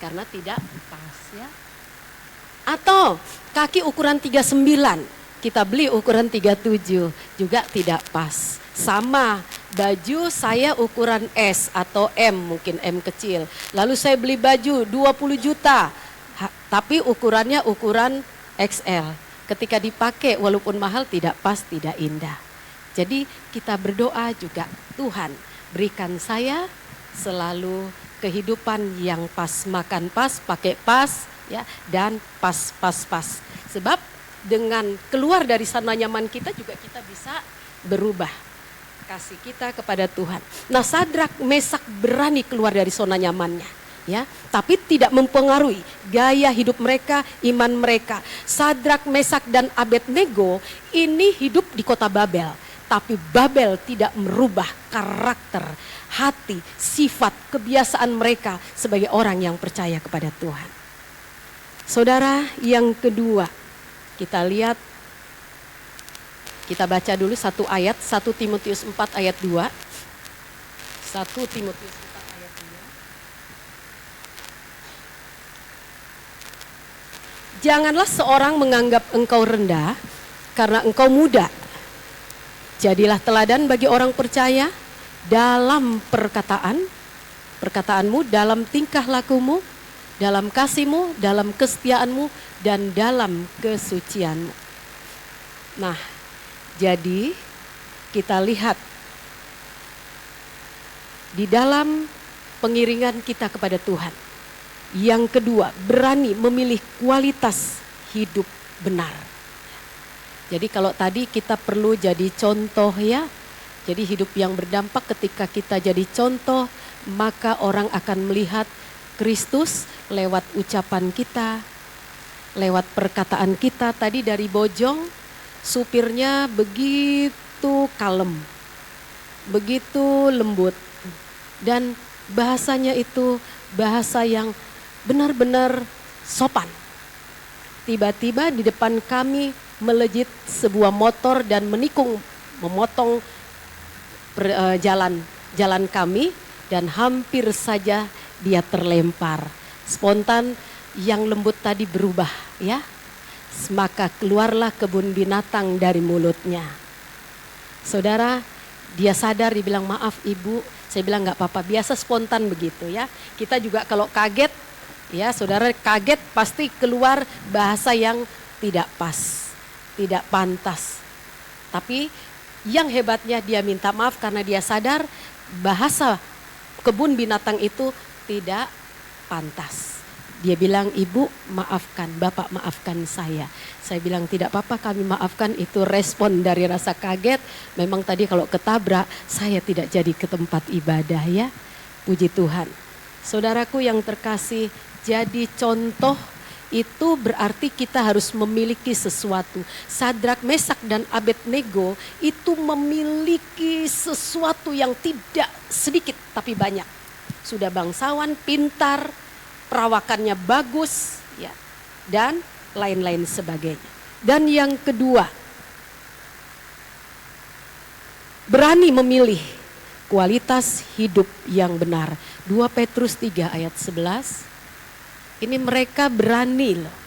Karena tidak pas, ya. Atau kaki ukuran 39, kita beli ukuran 37, juga tidak pas. Sama, baju saya ukuran S atau M, mungkin M kecil. Lalu saya beli baju 20 juta. Tapi ukurannya ukuran XL. Ketika dipakai walaupun mahal tidak pas, tidak indah. Jadi kita berdoa juga, Tuhan berikan saya selalu kehidupan yang pas, makan pas, pakai pas, ya, dan pas. Sebab dengan keluar dari zona nyaman kita juga kita bisa berubah kasih kita kepada Tuhan. Nah, Sadrak, Mesak berani keluar dari zona nyamannya, ya, tapi tidak mempengaruhi gaya hidup mereka, iman mereka. Sadrak, Mesak dan Abednego ini hidup di kota Babel, tapi Babel tidak merubah karakter, hati, sifat, kebiasaan mereka sebagai orang yang percaya kepada Tuhan. Saudara, yang kedua, kita lihat, kita baca dulu satu ayat, 1 Timotius 4 ayat 2. 1 Timotius 4 ayat 2. Janganlah seorang menganggap engkau rendah karena engkau muda. Jadilah teladan bagi orang percaya dalam perkataanmu, dalam tingkah lakumu, dalam kasihmu, dalam kesetiaanmu, dan dalam kesucianmu. Nah, jadi kita lihat di dalam pengiringan kita kepada Tuhan. Yang kedua, berani memilih kualitas hidup benar. Jadi kalau tadi kita perlu jadi contoh, ya. Jadi hidup yang berdampak, ketika kita jadi contoh, maka orang akan melihat Kristus lewat ucapan kita, lewat perkataan kita. Tadi dari Bojong, supirnya begitu kalem, begitu lembut, dan bahasanya itu bahasa yang benar-benar sopan. Tiba-tiba di depan kami melejit sebuah motor dan memotong jalan kami, dan hampir saja dia terlempar. Spontan yang lembut tadi berubah, ya. Maka keluarlah kebun binatang dari mulutnya. Saudara, dia sadar, dibilang maaf ibu. Saya bilang nggak apa-apa, biasa spontan begitu, ya. Kita juga kalau kaget, ya saudara, kaget pasti keluar bahasa yang tidak pas, tidak pantas. Tapi yang hebatnya dia minta maaf karena dia sadar bahasa kebun binatang itu tidak pantas. Dia bilang, ibu maafkan, bapak maafkan saya. Saya bilang tidak apa-apa, kami maafkan. Itu respon dari rasa kaget. Memang tadi kalau ketabrak saya tidak jadi ke tempat ibadah, ya. Puji Tuhan. Saudaraku yang terkasih, jadi contoh itu berarti kita harus memiliki sesuatu. Sadrak, Mesak dan Abednego itu memiliki sesuatu yang tidak sedikit tapi banyak. Sudah bangsawan, pintar, perawakannya bagus, ya, dan lain-lain sebagainya. Dan yang kedua, berani memilih kualitas hidup yang benar. 2 Petrus 3 ayat 11. Ini mereka berani loh,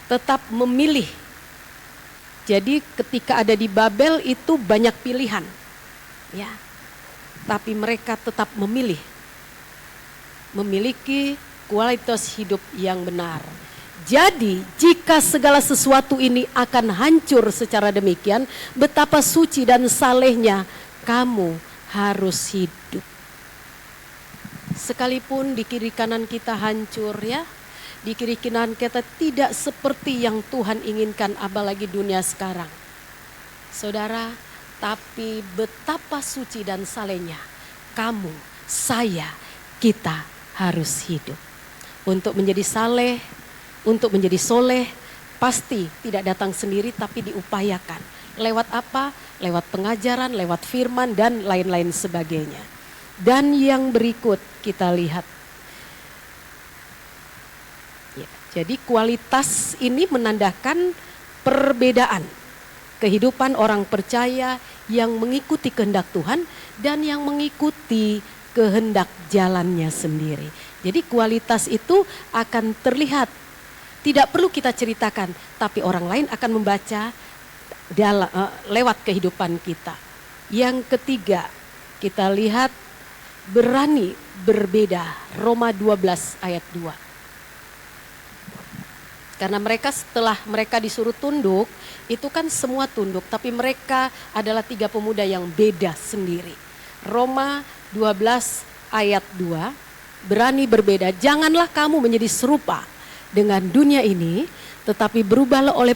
tetap memilih. Jadi ketika ada di Babel itu banyak pilihan, ya, tapi mereka tetap memilih, memiliki kualitas hidup yang benar. Jadi jika segala sesuatu ini akan hancur secara demikian, betapa suci dan salehnya kamu harus hidup. Sekalipun di kiri kanan kita hancur, ya, di kiri kanan kita tidak seperti yang Tuhan inginkan, apalagi dunia sekarang. Saudara, tapi betapa suci dan salehnya kamu, saya, kita harus hidup. Untuk menjadi saleh, untuk menjadi soleh, pasti tidak datang sendiri tapi diupayakan. Lewat apa? Lewat pengajaran, lewat firman dan lain-lain sebagainya. Dan yang berikut kita lihat. Ya, jadi kualitas ini menandakan perbedaan kehidupan orang percaya yang mengikuti kehendak Tuhan dan yang mengikuti kehendak jalannya sendiri. Jadi kualitas itu akan terlihat. Tidak perlu kita ceritakan, tapi orang lain akan membaca lewat kehidupan kita. Yang ketiga, kita lihat berani berbeda. Roma 12 ayat 2. Karena mereka setelah mereka disuruh tunduk, itu kan semua tunduk, tapi mereka adalah 3 pemuda yang beda sendiri. Roma 12 ayat 2, berani berbeda. Janganlah kamu menjadi serupa dengan dunia ini, tetapi berubahlah oleh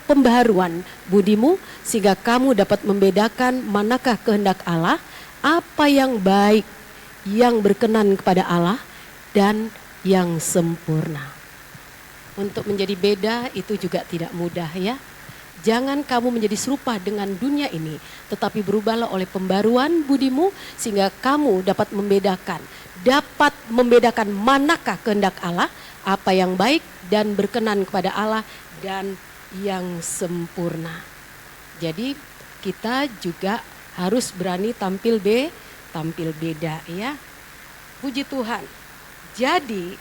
pembaharuan budimu, sehingga kamu dapat membedakan manakah kehendak Allah, apa yang baik, yang berkenan kepada Allah, dan yang sempurna. Untuk menjadi beda itu juga tidak mudah ya. Jangan kamu menjadi serupa dengan dunia ini, tetapi berubahlah oleh pembaruan budimu, sehingga kamu dapat membedakan manakah kehendak Allah, apa yang baik dan berkenan kepada Allah, dan yang sempurna. Jadi kita juga harus berani tampil beda ya. Puji Tuhan. Jadi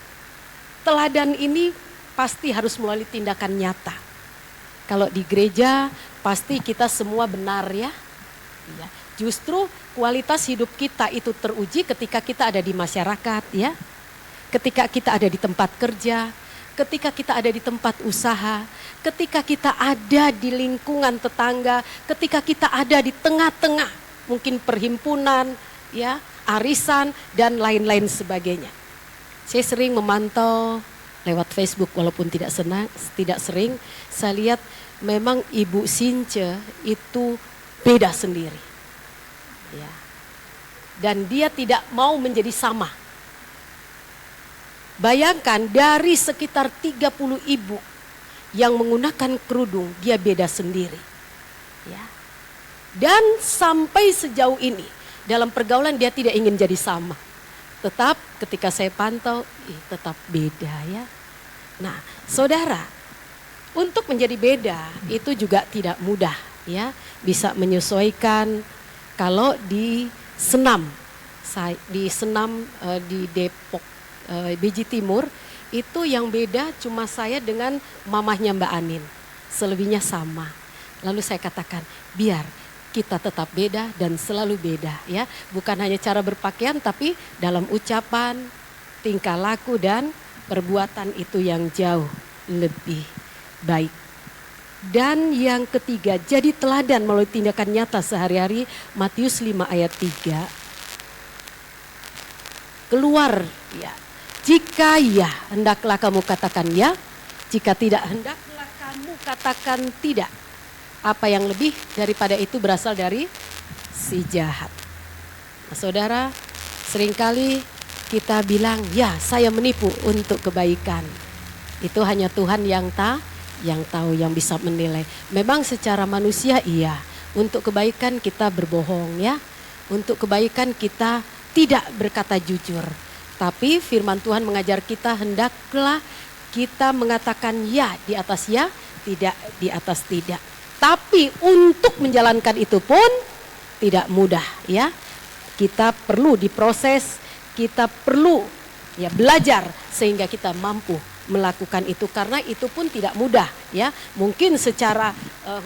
teladan ini pasti harus melalui tindakan nyata. Kalau di gereja pasti kita semua benar ya. Justru kualitas hidup kita itu teruji ketika kita ada di masyarakat ya. Ketika kita ada di tempat kerja, ketika kita ada di tempat usaha, ketika kita ada di lingkungan tetangga, ketika kita ada di tengah-tengah mungkin perhimpunan ya, arisan dan lain-lain sebagainya. Saya sering memantau lewat Facebook walaupun tidak sering, saya lihat memang Ibu Since itu beda sendiri. Ya. Dan dia tidak mau menjadi sama. Bayangkan dari sekitar 30 ibu yang menggunakan kerudung, dia beda sendiri. Ya. Dan sampai sejauh ini dalam pergaulan dia tidak ingin jadi sama. Tetap ketika saya pantau, tetap beda ya. Nah, saudara, untuk menjadi beda itu juga tidak mudah ya. Bisa menyesuaikan kalau di senam di Depok Beji Timur itu yang beda cuma saya dengan mamahnya Mbak Anin. Selebihnya sama. Lalu saya katakan, biar kita tetap beda dan selalu beda ya. Bukan hanya cara berpakaian tapi dalam ucapan, tingkah laku dan perbuatan itu yang jauh lebih baik. Dan yang ketiga, jadi teladan melalui tindakan nyata sehari-hari. Matius 5 ayat 3. Keluar ya. Jika ya, hendaklah kamu katakan ya. Jika tidak, hendaklah kamu katakan tidak. Apa yang lebih daripada itu berasal dari si jahat. Nah, saudara, seringkali kita bilang, ya saya menipu untuk kebaikan. Itu hanya Tuhan yang tahu, yang bisa menilai. Memang secara manusia iya, untuk kebaikan kita berbohong ya. Untuk kebaikan kita tidak berkata jujur. Tapi firman Tuhan mengajar kita hendaklah kita mengatakan ya di atas ya, tidak di atas tidak. Tapi untuk menjalankan itu pun tidak mudah ya. Kita perlu diproses, kita perlu ya belajar sehingga kita mampu melakukan itu, karena itu pun tidak mudah ya. Mungkin secara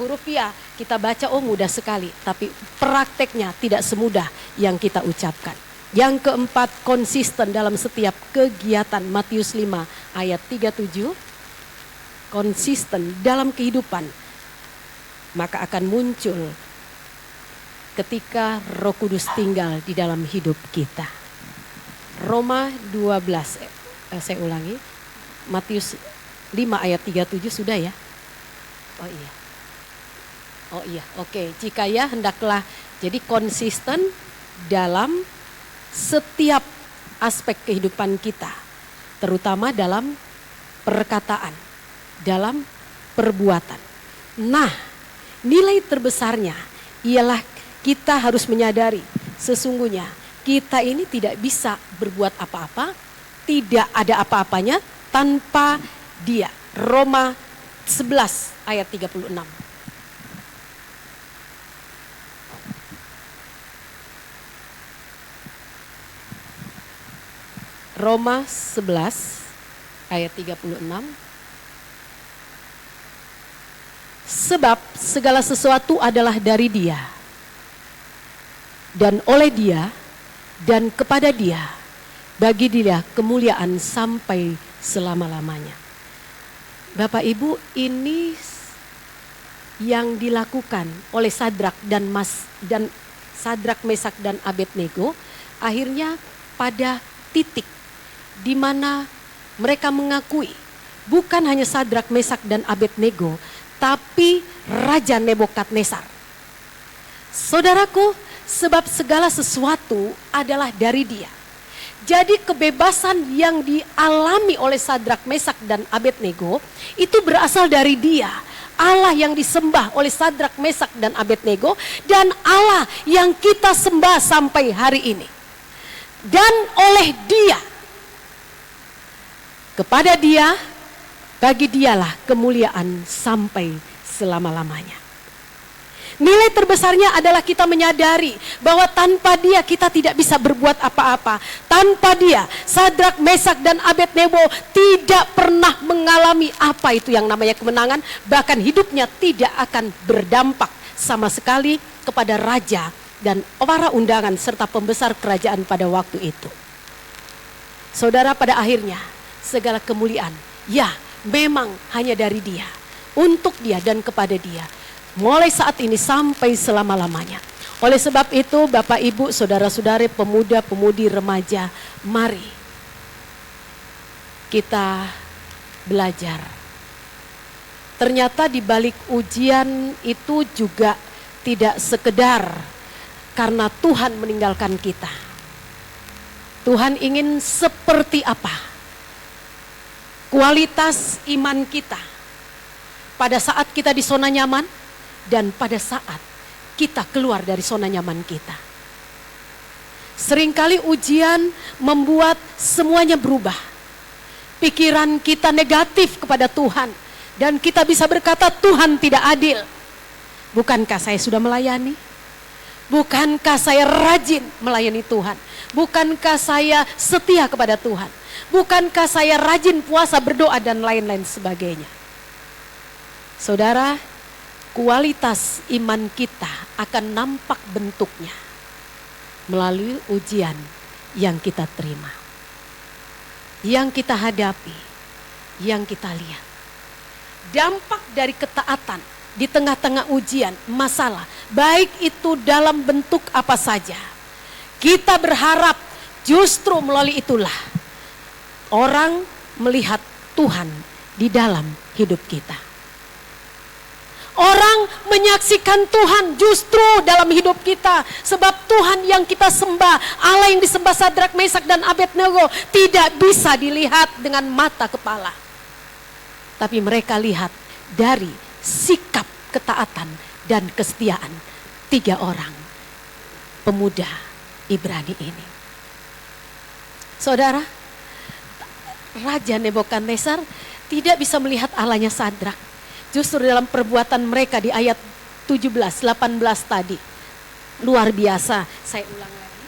hurufiah kita baca oh mudah sekali, tapi prakteknya tidak semudah yang kita ucapkan. Yang keempat, konsisten dalam setiap kegiatan. Matius 5 ayat 37. Konsisten dalam kehidupan maka akan muncul ketika Roh Kudus tinggal di dalam hidup kita. Roma 12, saya ulangi, Matius 5 ayat 37 sudah ya? Oh iya, oke. Jika ya, hendaklah jadi konsisten dalam setiap aspek kehidupan kita, terutama dalam perkataan, dalam perbuatan. Nah, nilai terbesarnya ialah kita harus menyadari sesungguhnya kita ini tidak bisa berbuat apa-apa, tidak ada apa-apanya tanpa Dia. Roma 11 ayat 36. Roma 11 ayat 36. Sebab segala sesuatu adalah dari Dia, dan oleh Dia, dan kepada Dia, bagi Dia kemuliaan sampai selama-lamanya. Bapak Ibu, ini yang dilakukan oleh Sadrak, Mesak dan Abednego, akhirnya pada titik di mana mereka mengakui bukan hanya Sadrak, Mesak, dan Abednego, tapi Raja Nebukadnezar. Saudaraku, sebab segala sesuatu adalah dari Dia. Jadi kebebasan yang dialami oleh Sadrak, Mesak, dan Abednego itu berasal dari Dia. Allah yang disembah oleh Sadrak, Mesak, dan Abednego, dan Allah yang kita sembah sampai hari ini. Dan oleh Dia, kepada Dia, bagi Dialah kemuliaan sampai selama-lamanya. Nilai terbesarnya adalah kita menyadari bahwa tanpa Dia kita tidak bisa berbuat apa-apa. Tanpa Dia, Sadrak, Mesak, dan Abednego tidak pernah mengalami apa itu yang namanya kemenangan. Bahkan hidupnya tidak akan berdampak sama sekali kepada raja dan para undangan serta pembesar kerajaan pada waktu itu. Saudara, pada akhirnya segala kemuliaan, ya memang hanya dari Dia, untuk Dia dan kepada Dia, mulai saat ini sampai selama-lamanya. Oleh sebab itu, Bapak, Ibu, saudara-saudari, pemuda, pemudi, remaja, mari kita belajar. Ternyata di balik ujian itu juga tidak sekedar karena Tuhan meninggalkan kita. Tuhan ingin seperti apa kualitas iman kita pada saat kita di zona nyaman, dan pada saat kita keluar dari zona nyaman kita. Seringkali ujian membuat semuanya berubah. Pikiran kita negatif kepada Tuhan, dan kita bisa berkata Tuhan tidak adil. Bukankah saya sudah melayani? Bukankah saya rajin melayani Tuhan? Bukankah saya setia kepada Tuhan? Bukankah saya rajin puasa, berdoa, dan lain-lain sebagainya? Saudara, kualitas iman kita akan nampak bentuknya melalui ujian yang kita terima, yang kita hadapi, yang kita lihat. Dampak dari ketaatan di tengah-tengah ujian, masalah, baik itu dalam bentuk apa saja, kita berharap justru melalui itulah orang melihat Tuhan di dalam hidup kita. Orang menyaksikan Tuhan justru dalam hidup kita. Sebab Tuhan yang kita sembah, Allah yang disembah Sadrak, Mesak, dan Abednego, tidak bisa dilihat dengan mata kepala. Tapi mereka lihat dari sikap ketaatan dan kesetiaan 3 orang pemuda Ibrani ini. Saudara, Raja Nebukadnezar tidak bisa melihat Allahnya Sadrak. Justru dalam perbuatan mereka di ayat 17, 18 tadi. Luar biasa. Saya ulang lagi.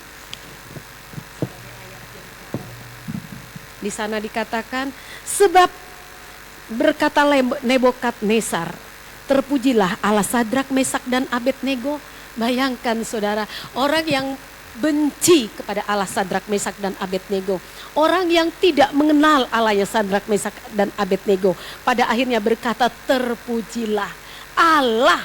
Di sana dikatakan, sebab berkata Nebukadnezar, terpujilah Allah Sadrak, Mesak, dan Abednego. Bayangkan saudara, orang yang benci kepada Allah Sadrak, Mesak, dan Abednego, orang yang tidak mengenal Allahnya Sadrak, Mesak, dan Abednego, pada akhirnya berkata, terpujilah Allah.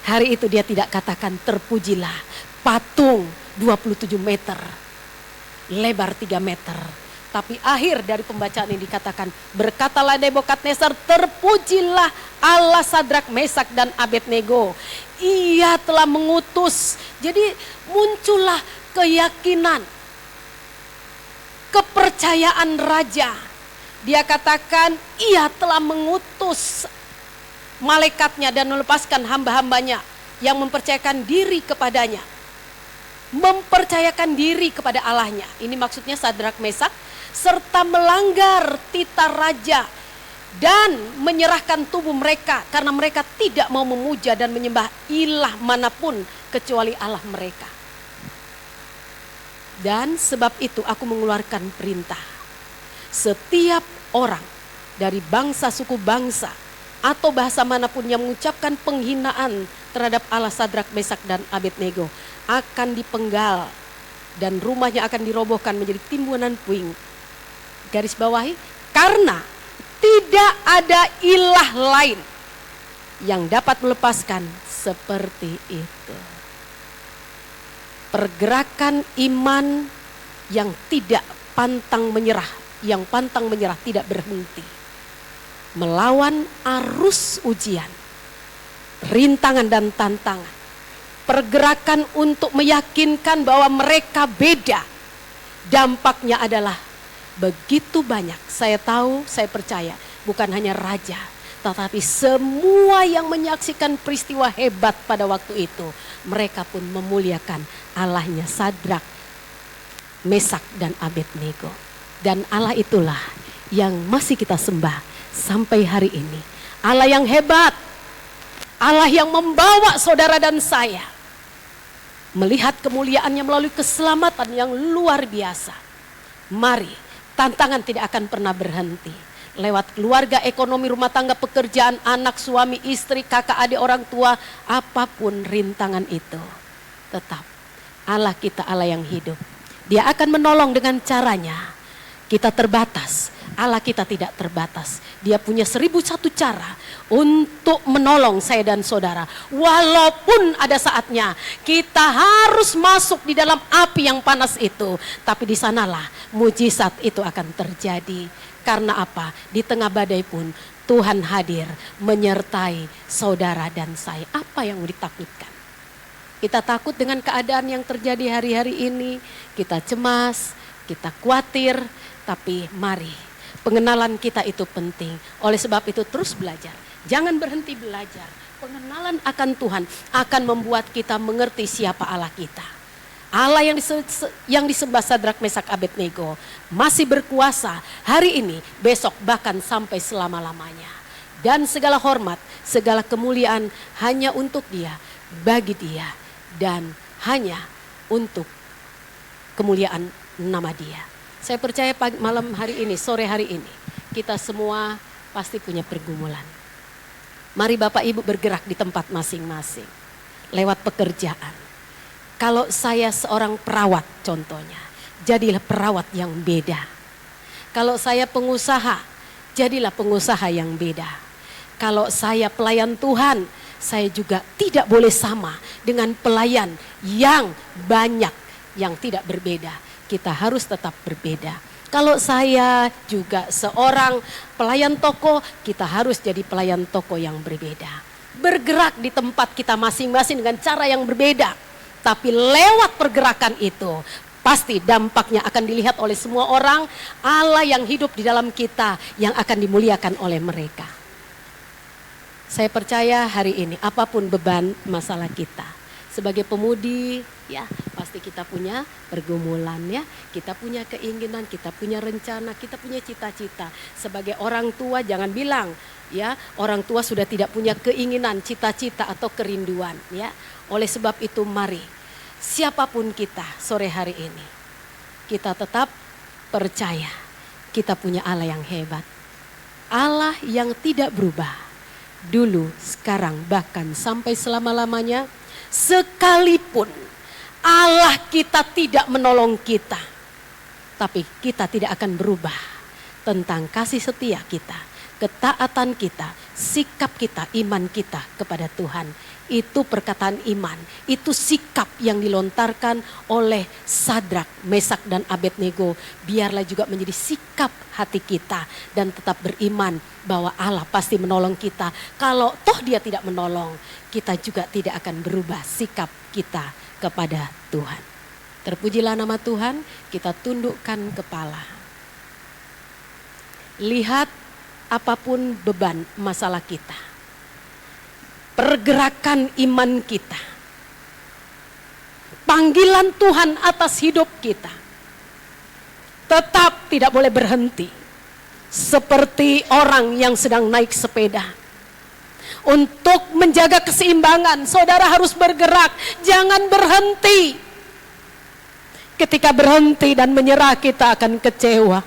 Hari itu dia tidak katakan terpujilah patung 27 meter, lebar 3 meter. Tapi akhir dari pembacaan ini dikatakan, berkatalah Nebukadnezar, terpujilah Allah Sadrak, Mesak, dan Abednego. Ia telah mengutus. Jadi muncullah keyakinan, kepercayaan raja. Dia katakan ia telah mengutus malaikatnya dan melepaskan hamba-hambanya yang mempercayakan diri kepadanya. Mempercayakan diri kepada Allahnya. Ini maksudnya Sadrak, Mesak, serta melanggar titah raja dan menyerahkan tubuh mereka karena mereka tidak mau memuja dan menyembah ilah manapun kecuali Allah mereka. Dan sebab itu aku mengeluarkan perintah, setiap orang dari bangsa, suku bangsa atau bahasa manapun yang mengucapkan penghinaan terhadap Allah Sadrak, Mesak, dan Abednego akan dipenggal dan rumahnya akan dirobohkan menjadi timbunan puing. Garis bawahi, karena tidak ada ilah lain yang dapat melepaskan seperti itu. Pergerakan iman yang tidak pantang menyerah, yang pantang menyerah tidak berhenti. Melawan arus ujian, rintangan dan tantangan. Pergerakan untuk meyakinkan bahwa mereka beda. Dampaknya adalah begitu banyak. Saya tahu, saya percaya, bukan hanya raja, tetapi semua yang menyaksikan peristiwa hebat pada waktu itu, mereka pun memuliakan Allahnya Sadrak, Mesak dan Abednego. Dan Allah itulah yang masih kita sembah sampai hari ini. Allah yang hebat, Allah yang membawa saudara dan saya melihat kemuliaannya melalui keselamatan yang luar biasa. Mari, tantangan tidak akan pernah berhenti. Lewat keluarga, ekonomi, rumah tangga, pekerjaan, anak, suami, istri, kakak, adik, orang tua, apapun rintangan itu. Tetap Allah kita Allah yang hidup. Dia akan menolong dengan caranya. Kita terbatas, Allah kita tidak terbatas. Dia punya 1001 cara untuk menolong saya dan saudara. Walaupun ada saatnya kita harus masuk di dalam api yang panas itu. Tapi di sanalah mujizat itu akan terjadi. Karena apa? Di tengah badai pun Tuhan hadir menyertai saudara dan saya. Apa yang ditakutkan? Kita takut dengan keadaan yang terjadi hari-hari ini. Kita cemas, kita khawatir. Tapi mari, pengenalan kita itu penting. Oleh sebab itu terus belajar. Jangan berhenti belajar. Pengenalan akan Tuhan akan membuat kita mengerti siapa Allah kita. Allah yang disembah Sadrak, Mesak, Abednego masih berkuasa hari ini, besok, bahkan sampai selama-lamanya. Dan segala hormat, segala kemuliaan hanya untuk Dia, bagi Dia, dan hanya untuk kemuliaan nama Dia. Saya percaya malam hari ini, sore hari ini, kita semua pasti punya pergumulan. Mari Bapak Ibu bergerak di tempat masing-masing. Lewat pekerjaan. Kalau saya seorang perawat contohnya, jadilah perawat yang beda. Kalau saya pengusaha, jadilah pengusaha yang beda. Kalau saya pelayan Tuhan, saya juga tidak boleh sama dengan pelayan yang banyak yang tidak berbeda. Kita harus tetap berbeda. Kalau saya juga seorang pelayan toko, kita harus jadi pelayan toko yang berbeda. Bergerak di tempat kita masing-masing dengan cara yang berbeda. Tapi lewat pergerakan itu, pasti dampaknya akan dilihat oleh semua orang. Allah yang hidup di dalam kita yang akan dimuliakan oleh mereka. Saya percaya hari ini apapun beban masalah kita. Sebagai pemudi, ya pasti kita punya pergumulan ya. Kita punya keinginan, kita punya rencana, kita punya cita-cita. Sebagai orang tua jangan bilang ya orang tua sudah tidak punya keinginan, cita-cita atau kerinduan ya. Oleh sebab itu mari siapapun kita sore hari ini, kita tetap percaya kita punya Allah yang hebat. Allah yang tidak berubah. Dulu, sekarang, bahkan sampai selama-lamanya. Sekalipun Allah kita tidak menolong kita, tapi kita tidak akan berubah tentang kasih setia kita, ketaatan kita, sikap kita, iman kita kepada Tuhan. Itu perkataan iman, itu sikap yang dilontarkan oleh Sadrak, Mesak dan Abednego. Biarlah juga menjadi sikap hati kita dan tetap beriman bahwa Allah pasti menolong kita. Kalau toh Dia tidak menolong, kita juga tidak akan berubah sikap kita kepada Tuhan. Terpujilah nama Tuhan, kita tundukkan kepala. Lihat apapun beban masalah kita. Pergerakan iman kita. Panggilan Tuhan atas hidup kita. Tetap tidak boleh berhenti. Seperti orang yang sedang naik sepeda. Untuk menjaga keseimbangan, saudara harus bergerak. Jangan berhenti. Ketika berhenti dan menyerah, kita akan kecewa.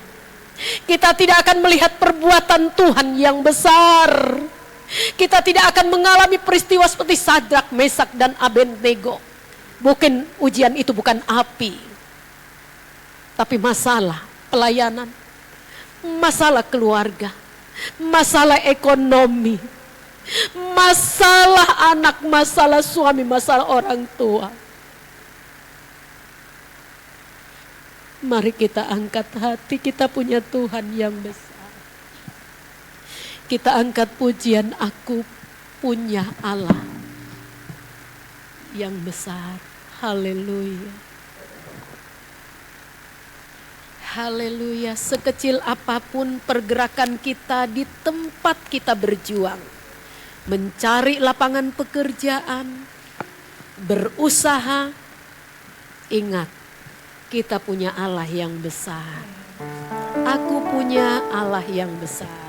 Kita tidak akan melihat perbuatan Tuhan yang besar. Kita tidak akan mengalami peristiwa seperti Sadrak, Mesak dan Abednego. Mungkin ujian itu bukan api, tapi masalah pelayanan, masalah keluarga, masalah ekonomi, masalah anak, masalah suami, masalah orang tua. Mari kita angkat hati, kita punya Tuhan yang besar. Kita angkat pujian, aku punya Allah yang besar. Haleluya. Haleluya. Sekecil apapun pergerakan kita di tempat kita berjuang, mencari lapangan pekerjaan, berusaha, ingat, kita punya Allah yang besar. Aku punya Allah yang besar.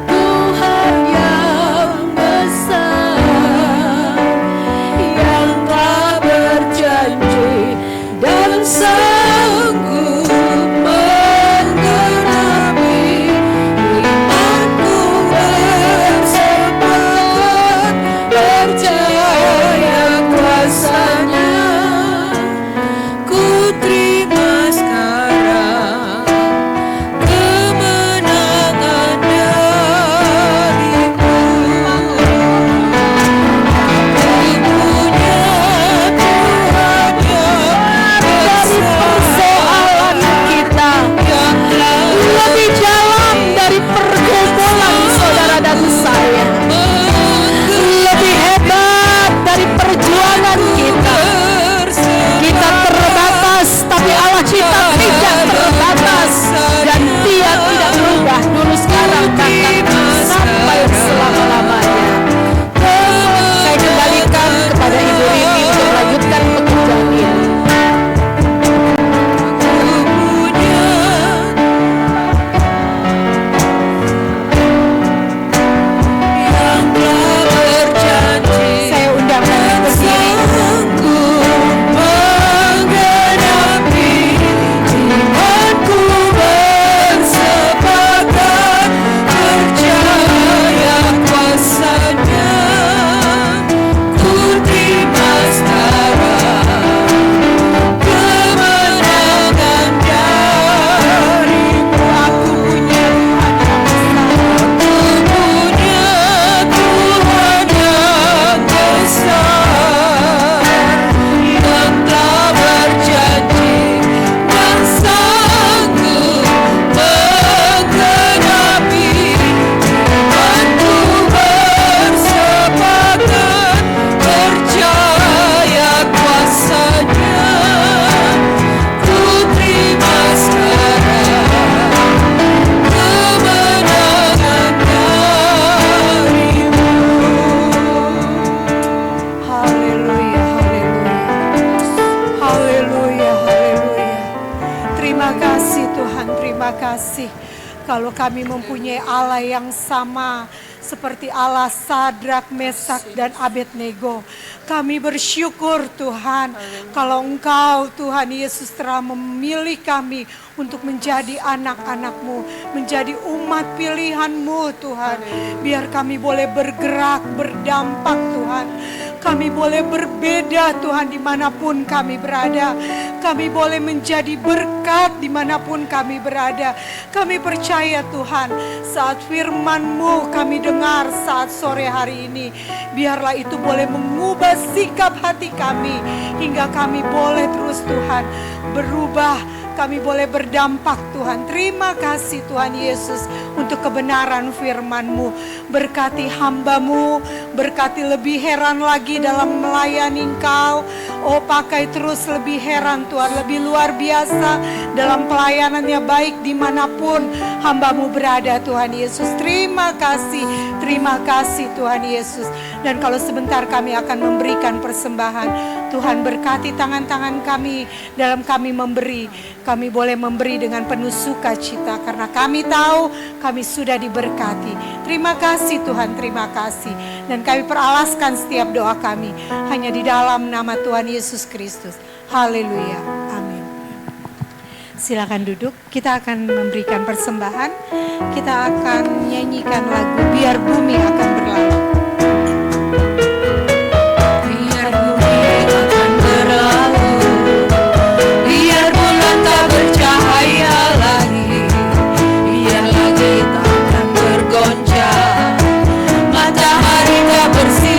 Tuhan yang besar, yang telah berjanji dan sanggup menggenapi imanku bersepakat percaya kuasanya. Ku terima sekarang kemenangan darimu. Ku punya Tuhan yang persoalan kita lebih dalam dari pergumulan saudara dan saya, lebih hebat dari perjuangan kita. Kita terbatas, tapi Allah kita tidak terbatas, dan Dia tidak berubah dulu, sekarang, bahkan sampai selama-lamanya. Saya kembalikan kepada Ibu Rini untuk melanjutkan pekerjaan ini. Saya undang Anda berdiri. Imanku bersepakat percaya kuasanya. Ku terima sekarang kemenangan darimu. Aku punya Tuhan yang besar, yang telah berjanji dan sanggup menggenapi imanku bersepakat percaya kuasanya. Ku terima sekarang kemenangan darimu. Haleluya, haleluya. Haleluya, haleluya. Terima kasih Tuhan, terima kasih. Kalau kami mempunyai Allah yang sama seperti Allah Sadrak, Mesak, dan Abednego. Kami bersyukur Tuhan, kalau Engkau Tuhan Yesus telah memilih kami untuk menjadi anak-anak-Mu, menjadi umat pilihan-Mu Tuhan. Biar kami boleh bergerak, berdampak Tuhan. Kami boleh berbeda Tuhan dimanapun kami berada. Kami boleh menjadi berkat dimanapun kami berada. Kami percaya Tuhan, saat firman-Mu kami dengar saat sore hari ini, biarlah itu boleh mengubah sikap hati kami, hingga kami boleh terus Tuhan berubah. Kami boleh berdampak Tuhan. Terima kasih Tuhan Yesus untuk kebenaran firman-Mu. Berkati hamba-Mu, berkati lebih heran lagi dalam melayani Engkau. Oh, pakai terus lebih heran Tuhan, lebih luar biasa dalam pelayanannya, baik dimanapun hamba-Mu berada Tuhan Yesus. Terima kasih Tuhan Yesus. Dan kalau sebentar kami akan memberikan persembahan, Tuhan berkati tangan-tangan kami dalam kami memberi. Kami boleh memberi dengan penuh sukacita karena kami tahu kami sudah diberkati. Terima kasih Tuhan, terima kasih. Dan kami peralaskan setiap doa kami hanya di dalam nama Tuhan Yesus Kristus. Haleluya, amin. Silakan duduk, kita akan memberikan persembahan. Kita akan nyanyikan lagu Biar Bumi Akan Berlalu. Biar bumi akan berlalu, biar bulan tak bercahaya lagi, biar langit akan bergoncang, matahari tak bersih.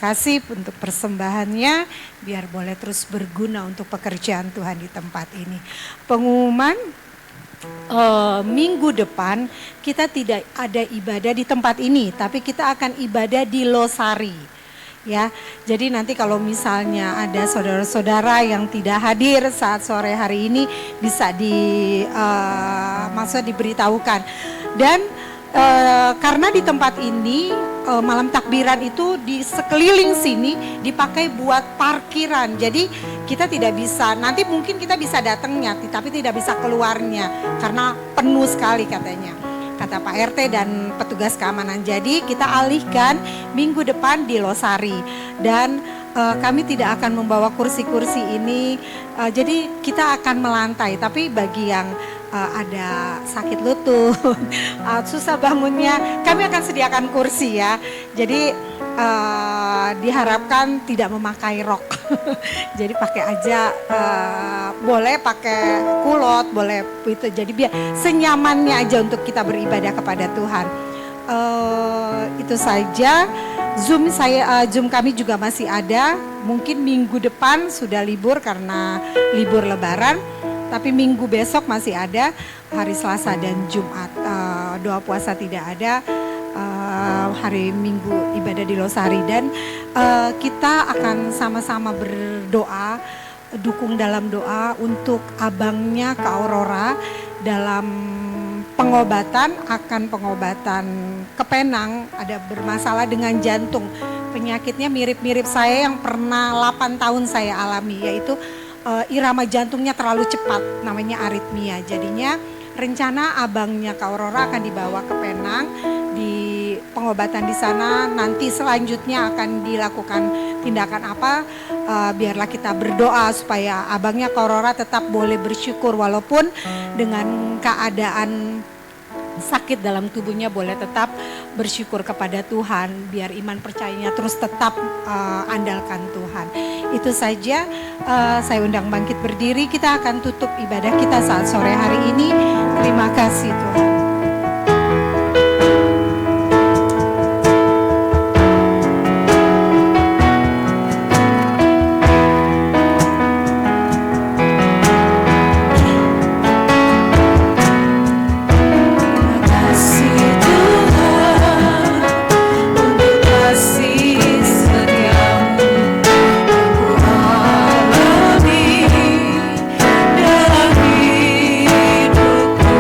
kasih untuk persembahannya, biar boleh terus berguna untuk pekerjaan Tuhan di tempat ini. Pengumuman, minggu depan kita tidak ada ibadah di tempat ini, tapi kita akan ibadah di Losari. Ya, jadi nanti kalau misalnya ada saudara-saudara yang tidak hadir saat sore hari ini bisa maksudnya diberitahukan. Dan karena di tempat ini malam takbiran itu di sekeliling sini dipakai buat parkiran. Jadi kita tidak bisa, nanti mungkin kita bisa datangnya tapi tidak bisa keluarnya karena penuh sekali katanya, kata Pak RT dan petugas keamanan. Jadi kita alihkan minggu depan di Losari. Dan kami tidak akan membawa kursi-kursi ini, jadi kita akan melantai. Tapi bagi yang ada sakit lutut, susah bangunnya, kami akan sediakan kursi ya. Jadi diharapkan tidak memakai rok. Jadi pakai aja, boleh pakai kulot, boleh itu. Jadi biar senyamannya aja untuk kita beribadah kepada Tuhan. Itu saja. Zoom kami juga masih ada. Mungkin minggu depan sudah libur karena libur Lebaran. Tapi minggu besok masih ada, hari Selasa dan Jumat. Doa puasa tidak ada, hari Minggu ibadah di Losari. Dan kita akan sama-sama berdoa, dukung dalam doa untuk abangnya Kak Aurora dalam pengobatan ke Penang, ada bermasalah dengan jantung. Penyakitnya mirip-mirip saya yang pernah 8 tahun saya alami, yaitu irama jantungnya terlalu cepat, namanya aritmia. Jadinya rencana abangnya Kak Aurora akan dibawa ke Penang di pengobatan di sana. Nanti selanjutnya akan dilakukan tindakan apa, biarlah kita berdoa supaya abangnya Kak Aurora tetap boleh bersyukur walaupun dengan keadaan sakit dalam tubuhnya, boleh tetap bersyukur kepada Tuhan, biar iman percayanya terus tetap andalkan Tuhan. Itu saja, saya undang bangkit berdiri, kita akan tutup ibadah kita saat sore hari ini. Terima kasih Tuhan. Dalam hidupku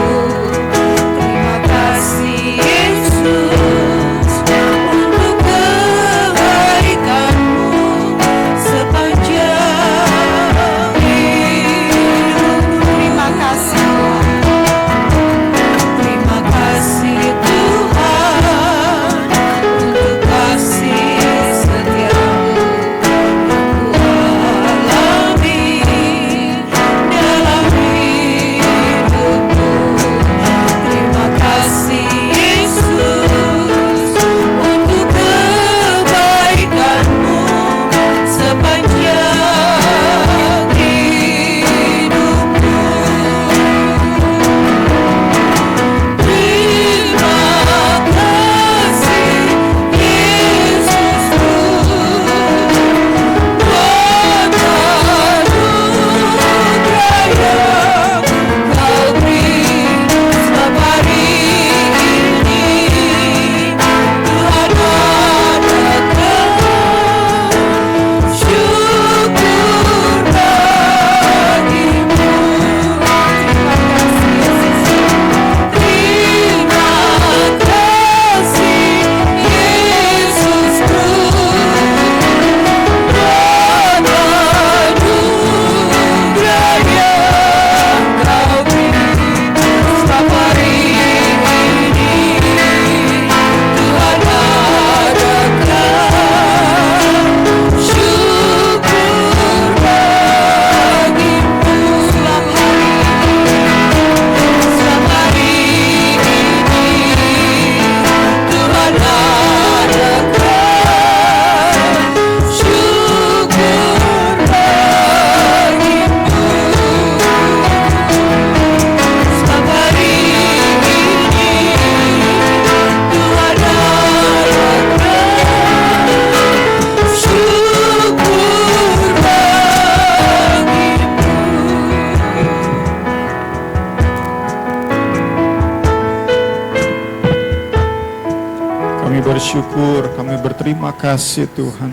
bersyukur, kami berterima kasih Tuhan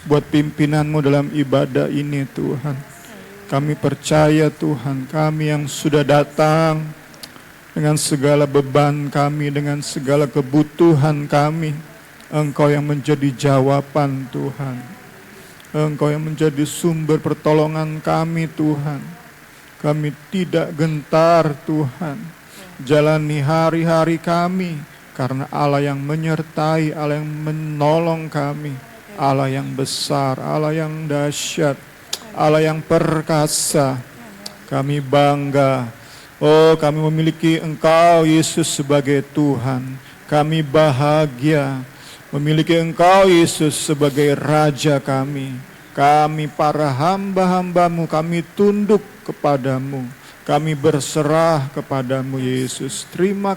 buat pimpinan-Mu dalam ibadah ini Tuhan. Kami percaya Tuhan, kami yang sudah datang dengan segala beban kami, dengan segala kebutuhan kami, Engkau yang menjadi jawaban Tuhan. Engkau yang menjadi sumber pertolongan kami Tuhan. Kami tidak gentar Tuhan, jalani hari-hari kami, karena Allah yang menyertai, Allah yang menolong kami, Allah yang besar, Allah yang dahsyat, Allah yang perkasa. Kami bangga, oh kami memiliki Engkau Yesus sebagai Tuhan. Kami bahagia memiliki Engkau Yesus sebagai Raja kami. Kami para hamba-hamba-Mu, kami tunduk kepadamu, kami berserah kepadamu Yesus. Terima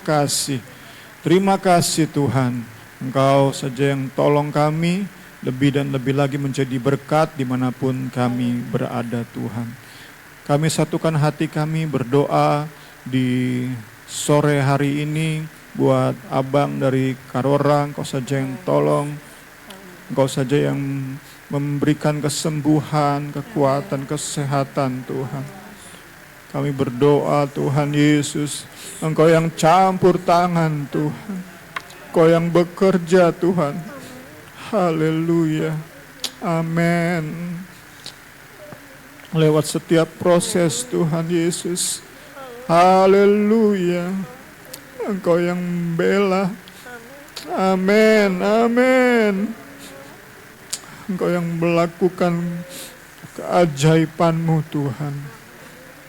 kasih Tuhan. Engkau saja yang tolong kami, lebih dan lebih lagi menjadi berkat dimanapun kami berada Tuhan. Kami satukan hati kami berdoa di sore hari ini buat abang dari Karora. Engkau saja yang tolong, Engkau saja yang memberikan kesembuhan, kekuatan, kesehatan Tuhan. Kami berdoa Tuhan Yesus, Engkau yang campur tangan Tuhan, Engkau yang bekerja Tuhan. Haleluya, amin. Lewat setiap proses Tuhan Yesus, haleluya, Engkau yang membela. Amin, amin. Engkau yang melakukan keajaiban-Mu Tuhan.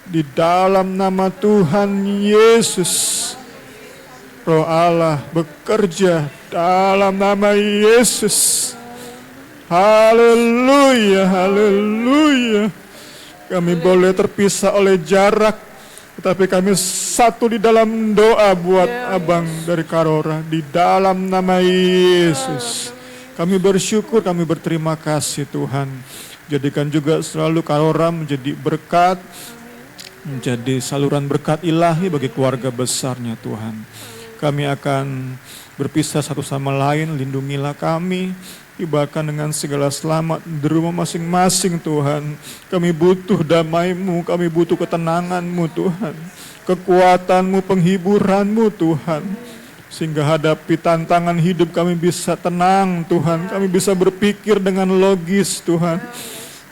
Di dalam nama Tuhan Yesus, Roh Allah bekerja dalam nama Yesus. Haleluya, haleluya. Kami boleh terpisah oleh jarak, tetapi kami satu di dalam doa buat abang dari Karora. Di dalam nama Yesus. Kami bersyukur, kami berterima kasih Tuhan. Jadikan juga selalu Karora menjadi berkat, menjadi saluran berkat ilahi bagi keluarga besarnya Tuhan. Kami akan berpisah satu sama lain, lindungilah kami, tibakan dengan segala selamat di rumah masing-masing Tuhan. Kami butuh damai-Mu, kami butuh ketenangan-Mu Tuhan, kekuatan-Mu, penghiburan-Mu Tuhan. Sehingga hadapi tantangan hidup kami bisa tenang Tuhan, kami bisa berpikir dengan logis Tuhan.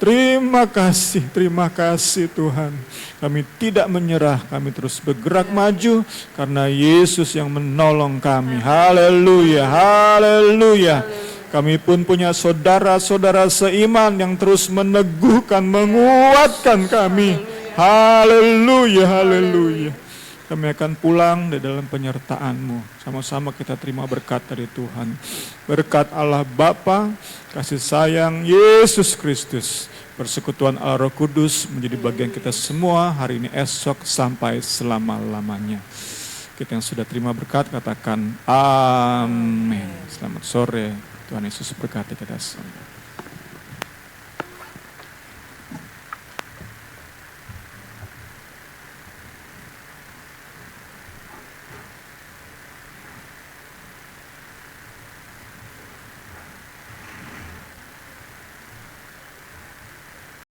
Terima kasih Tuhan. Kami tidak menyerah, kami terus bergerak maju karena Yesus yang menolong kami. Haleluya, haleluya. Kami pun punya saudara-saudara seiman yang terus meneguhkan, menguatkan kami. Haleluya, haleluya. Kami akan pulang di dalam penyertaan-Mu. Sama-sama kita terima berkat dari Tuhan. Berkat Allah Bapa, kasih sayang Yesus Kristus, persekutuan Allah Roh Kudus menjadi bagian kita semua hari ini, esok, sampai selama-lamanya. Kita yang sudah terima berkat katakan amin. Selamat sore, Tuhan Yesus berkati kita semua.